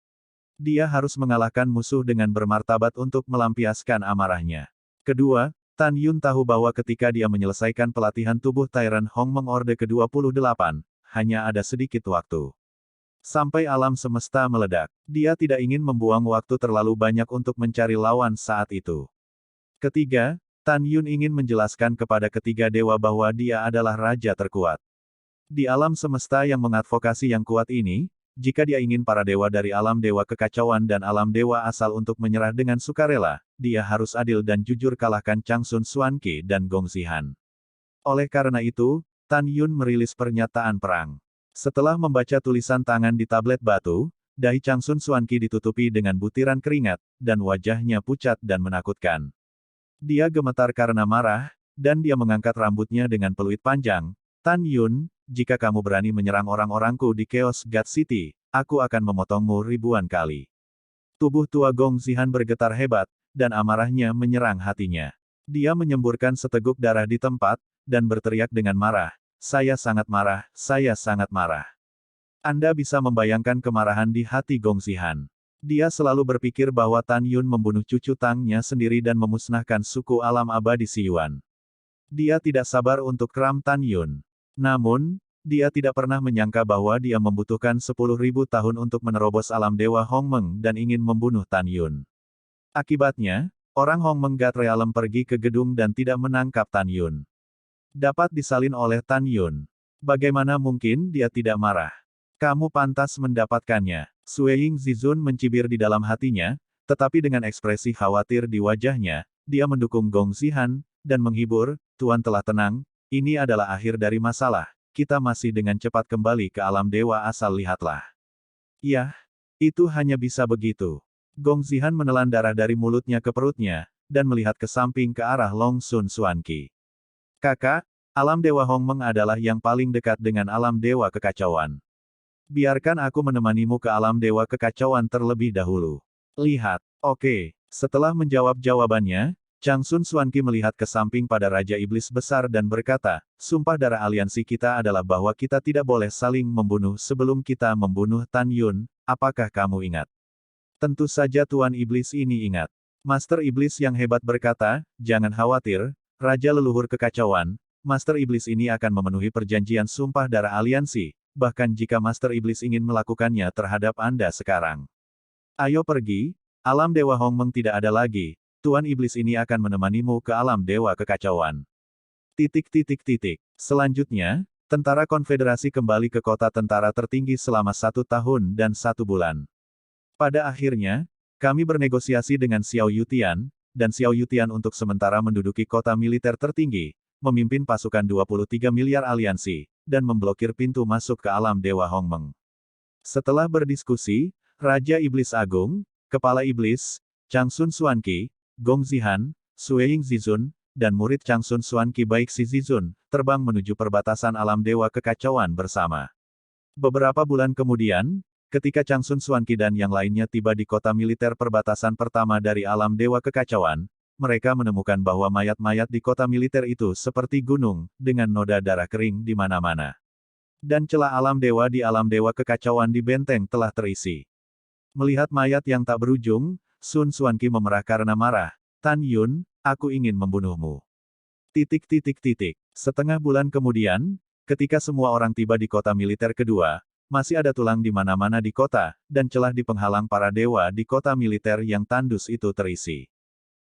Dia harus mengalahkan musuh dengan bermartabat untuk melampiaskan amarahnya. Kedua, Tan Yun tahu bahwa ketika dia menyelesaikan pelatihan tubuh Tyrant Hongmeng Orde ke-28, hanya ada sedikit waktu. Sampai alam semesta meledak, dia tidak ingin membuang waktu terlalu banyak untuk mencari lawan saat itu. Ketiga, Tan Yun ingin menjelaskan kepada ketiga dewa bahwa dia adalah raja terkuat. Di alam semesta yang mengadvokasi yang kuat ini, jika dia ingin para dewa dari alam dewa kekacauan dan alam dewa asal untuk menyerah dengan sukarela, dia harus adil dan jujur kalahkan Changsun Xuanqi dan Gongzihan. Oleh karena itu, Tan Yun merilis pernyataan perang. Setelah membaca tulisan tangan di tablet batu, dahi Changsun Xuanqi ditutupi dengan butiran keringat, dan wajahnya pucat dan menakutkan. Dia gemetar karena marah, dan dia mengangkat rambutnya dengan peluit panjang. Tan Yun, jika kamu berani menyerang orang-orangku di Chaos God City, aku akan memotongmu ribuan kali. Tubuh tua Gong Zihan bergetar hebat, dan amarahnya menyerang hatinya. Dia menyemburkan seteguk darah di tempat, dan berteriak dengan marah. Saya sangat marah, saya sangat marah. Anda bisa membayangkan kemarahan di hati Gong Zihan. Dia selalu berpikir bahwa Tan Yun membunuh cucu Tangnya sendiri dan memusnahkan suku alam abadi Siyuan. Dia tidak sabar untuk kram Tan Yun. Namun, dia tidak pernah menyangka bahwa dia membutuhkan 10.000 tahun untuk menerobos alam Dewa Hongmeng dan ingin membunuh Tan Yun. Akibatnya, orang Hongmeng God Realm pergi ke gedung dan tidak menangkap Tan Yun. Dapat disalin oleh Tan Yun. Bagaimana mungkin dia tidak marah? Kamu pantas mendapatkannya. Sui Ying Zizun mencibir di dalam hatinya, tetapi dengan ekspresi khawatir di wajahnya, dia mendukung Gong Zihan, dan menghibur, Tuan telah tenang, ini adalah akhir dari masalah, kita masih dengan cepat kembali ke alam dewa asal lihatlah. Yah, itu hanya bisa begitu. Gong Zihan menelan darah dari mulutnya ke perutnya, dan melihat ke samping ke arah Long Sun Xuanqi. Kakak, alam dewa Hongmeng adalah yang paling dekat dengan alam dewa kekacauan. Biarkan aku menemanimu ke alam dewa kekacauan terlebih dahulu. Lihat. Oke. Setelah menjawab jawabannya, Changsun Xuanqi melihat ke samping pada Raja Iblis Besar dan berkata, sumpah darah aliansi kita adalah bahwa kita tidak boleh saling membunuh sebelum kita membunuh Tan Yun, apakah kamu ingat? Tentu saja Tuan Iblis ini ingat. Master Iblis yang hebat berkata, jangan khawatir, Raja Leluhur Kekacauan, Master Iblis ini akan memenuhi perjanjian sumpah darah aliansi, bahkan jika Master Iblis ingin melakukannya terhadap Anda sekarang. Ayo pergi, alam Dewa Hongmeng tidak ada lagi, Tuan Iblis ini akan menemanimu ke alam Dewa Kekacauan. Selanjutnya, tentara konfederasi kembali ke kota tentara tertinggi selama 1 tahun dan 1 bulan. Pada akhirnya, kami bernegosiasi dengan Xiao Yutian, dan Xiao Yutian untuk sementara menduduki kota militer tertinggi, memimpin pasukan 23 miliar aliansi, dan memblokir pintu masuk ke alam Dewa Hongmeng. Setelah berdiskusi, Raja Iblis Agung, Kepala Iblis, Changsun Xuanqi, Gong Zihan, Sui Ying Zizun, dan murid Changsun Xuanqi Baixi Zizun, terbang menuju perbatasan alam Dewa Kekacauan bersama. Beberapa bulan kemudian, ketika Changsun Xuanqi dan yang lainnya tiba di kota militer perbatasan pertama dari alam Dewa Kekacauan, mereka menemukan bahwa mayat-mayat di kota militer itu seperti gunung, dengan noda darah kering di mana-mana. Dan celah alam dewa di alam dewa kekacauan di benteng telah terisi. Melihat mayat yang tak berujung, Sun Xuanqi memerah karena marah. Tan Yun, aku ingin membunuhmu. Setengah bulan kemudian, ketika semua orang tiba di kota militer kedua, masih ada tulang di mana-mana di kota, dan celah di penghalang para dewa di kota militer yang tandus itu terisi.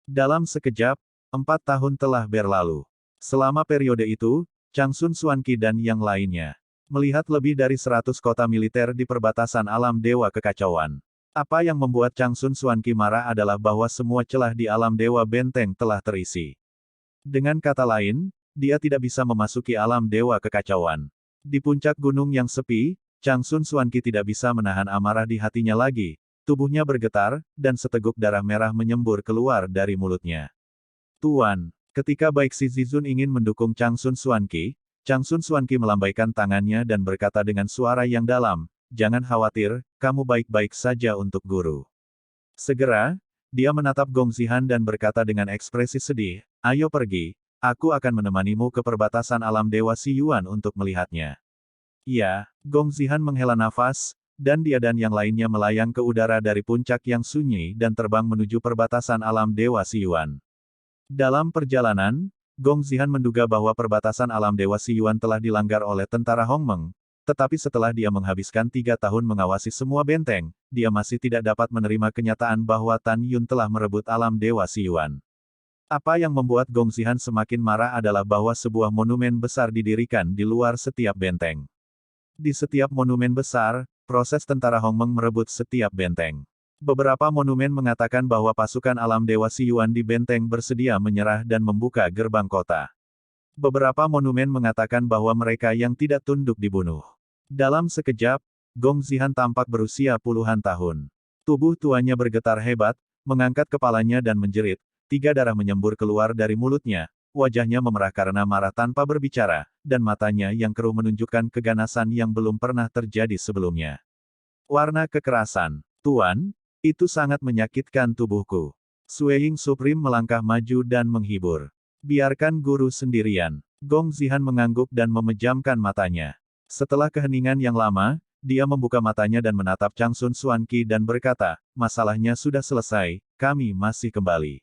Dalam sekejap, 4 tahun telah berlalu. Selama periode itu, Changsun Xuanqi dan yang lainnya melihat lebih dari 100 kota militer di perbatasan alam dewa kekacauan. Apa yang membuat Changsun Xuanqi marah adalah bahwa semua celah di alam dewa benteng telah terisi. Dengan kata lain, dia tidak bisa memasuki alam dewa kekacauan. Di puncak gunung yang sepi, Changsun Xuanqi tidak bisa menahan amarah di hatinya lagi. Tubuhnya bergetar, dan seteguk darah merah menyembur keluar dari mulutnya. Tuan, ketika Baixi Zizun ingin mendukung Changsun Xuanqi melambaikan tangannya dan berkata dengan suara yang dalam, jangan khawatir, kamu baik-baik saja untuk guru. Segera, dia menatap Gong Zihan dan berkata dengan ekspresi sedih, ayo pergi, aku akan menemanimu ke perbatasan alam Dewa Siyuan untuk melihatnya. Ya, Gong Zihan menghela nafas, dan dia dan yang lainnya melayang ke udara dari puncak yang sunyi dan terbang menuju perbatasan alam Dewa Siyuan. Dalam perjalanan, Gong Zihan menduga bahwa perbatasan alam Dewa Siyuan telah dilanggar oleh tentara Hongmeng, tetapi setelah dia menghabiskan 3 tahun mengawasi semua benteng, dia masih tidak dapat menerima kenyataan bahwa Tan Yun telah merebut alam Dewa Siyuan. Apa yang membuat Gong Zihan semakin marah adalah bahwa sebuah monumen besar didirikan di luar setiap benteng. Di setiap monumen besar, proses tentara Hongmeng merebut setiap benteng. Beberapa monumen mengatakan bahwa pasukan alam Dewa Siyuan di benteng bersedia menyerah dan membuka gerbang kota. Beberapa monumen mengatakan bahwa mereka yang tidak tunduk dibunuh. Dalam sekejap, Gong Zihan tampak berusia puluhan tahun. Tubuh tuanya bergetar hebat, mengangkat kepalanya dan menjerit, 3 darah menyembur keluar dari mulutnya, wajahnya memerah karena marah tanpa berbicara, dan matanya yang keruh menunjukkan keganasan yang belum pernah terjadi sebelumnya. Warna kekerasan. Tuan, itu sangat menyakitkan tubuhku. Sui Ying Supreme melangkah maju dan menghibur. Biarkan guru sendirian. Gong Zihan mengangguk dan memejamkan matanya. Setelah keheningan yang lama, dia membuka matanya dan menatap Changsun Xuanqi dan berkata, masalahnya sudah selesai, kami masih kembali.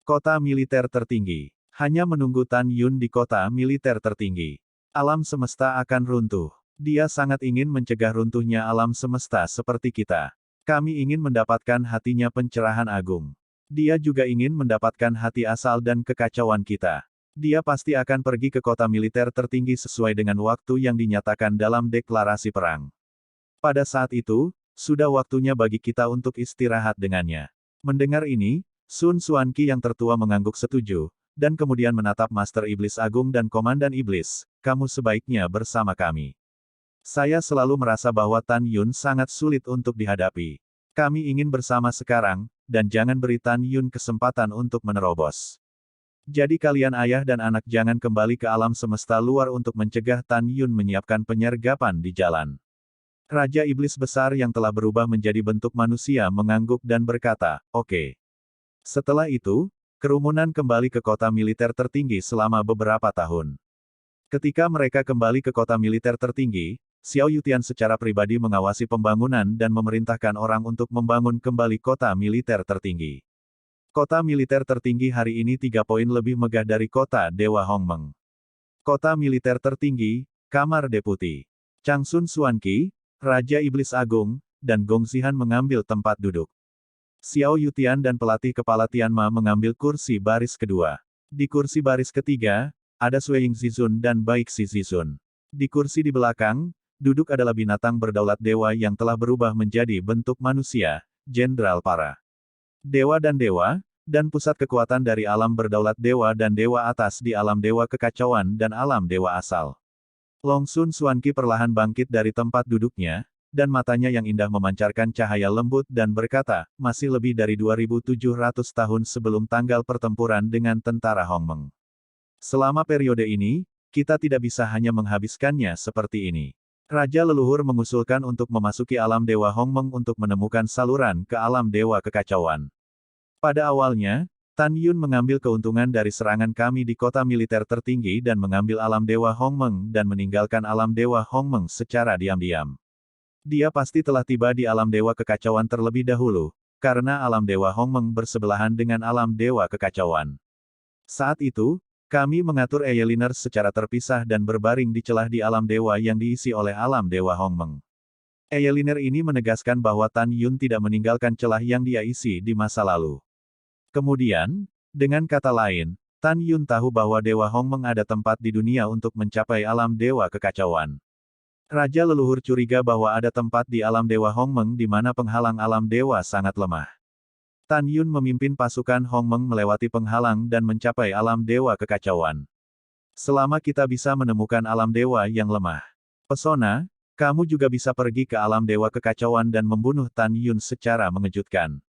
Kota militer tertinggi. Hanya menunggu Tan Yun di kota militer tertinggi. Alam semesta akan runtuh. Dia sangat ingin mencegah runtuhnya alam semesta seperti kita. Kami ingin mendapatkan hatinya pencerahan agung. Dia juga ingin mendapatkan hati asal dan kekacauan kita. Dia pasti akan pergi ke kota militer tertinggi sesuai dengan waktu yang dinyatakan dalam deklarasi perang. Pada saat itu, sudah waktunya bagi kita untuk istirahat dengannya. Mendengar ini, Sun Xuanqi yang tertua mengangguk setuju, dan kemudian menatap Master Iblis Agung dan Komandan Iblis, kamu sebaiknya bersama kami. Saya selalu merasa bahwa Tan Yun sangat sulit untuk dihadapi. Kami ingin bersama sekarang, dan jangan beri Tan Yun kesempatan untuk menerobos. Jadi kalian ayah dan anak jangan kembali ke alam semesta luar untuk mencegah Tan Yun menyiapkan penyergapan di jalan. Raja Iblis Besar yang telah berubah menjadi bentuk manusia mengangguk dan berkata, oke. Setelah itu, kerumunan kembali ke kota militer tertinggi selama beberapa tahun. Ketika mereka kembali ke kota militer tertinggi, Xiao Yutian secara pribadi mengawasi pembangunan dan memerintahkan orang untuk membangun kembali kota militer tertinggi. Kota militer tertinggi hari ini 3 poin lebih megah dari kota Dewa Hongmeng. Kota militer tertinggi, Kamar Deputi. Changsun Xuanqi, Raja Iblis Agung, dan Gong Zihan mengambil tempat duduk. Xiao Yutian dan pelatih kepala Tianma mengambil kursi baris kedua. Di kursi baris ketiga, ada Sui Ying Zizun dan Baik Si Zizun. Di kursi di belakang, duduk adalah binatang berdaulat dewa yang telah berubah menjadi bentuk manusia, Jenderal Para. Dewa, dan pusat kekuatan dari alam berdaulat dewa dan dewa atas di alam dewa kekacauan dan alam dewa asal. Long Sun Xuanqi perlahan bangkit dari tempat duduknya, dan matanya yang indah memancarkan cahaya lembut dan berkata, masih lebih dari 2.700 tahun sebelum tanggal pertempuran dengan tentara Hongmeng. Selama periode ini, kita tidak bisa hanya menghabiskannya seperti ini. Raja leluhur mengusulkan untuk memasuki alam dewa Hongmeng untuk menemukan saluran ke alam dewa kekacauan. Pada awalnya, Tan Yun mengambil keuntungan dari serangan kami di kota militer tertinggi dan mengambil alam dewa Hongmeng dan meninggalkan alam dewa Hongmeng secara diam-diam. Dia pasti telah tiba di alam dewa kekacauan terlebih dahulu, karena alam dewa Hongmeng bersebelahan dengan alam dewa kekacauan. Saat itu, kami mengatur Eyeliners secara terpisah dan berbaring di celah di alam dewa yang diisi oleh alam dewa Hongmeng. Eyeliner ini menegaskan bahwa Tan Yun tidak meninggalkan celah yang dia isi di masa lalu. Kemudian, dengan kata lain, Tan Yun tahu bahwa Dewa Hongmeng ada tempat di dunia untuk mencapai alam dewa kekacauan. Raja leluhur curiga bahwa ada tempat di alam dewa Hongmeng di mana penghalang alam dewa sangat lemah. Tan Yun memimpin pasukan Hongmeng melewati penghalang dan mencapai alam dewa kekacauan. Selama kita bisa menemukan alam dewa yang lemah, pesona, kamu juga bisa pergi ke alam dewa kekacauan dan membunuh Tan Yun secara mengejutkan.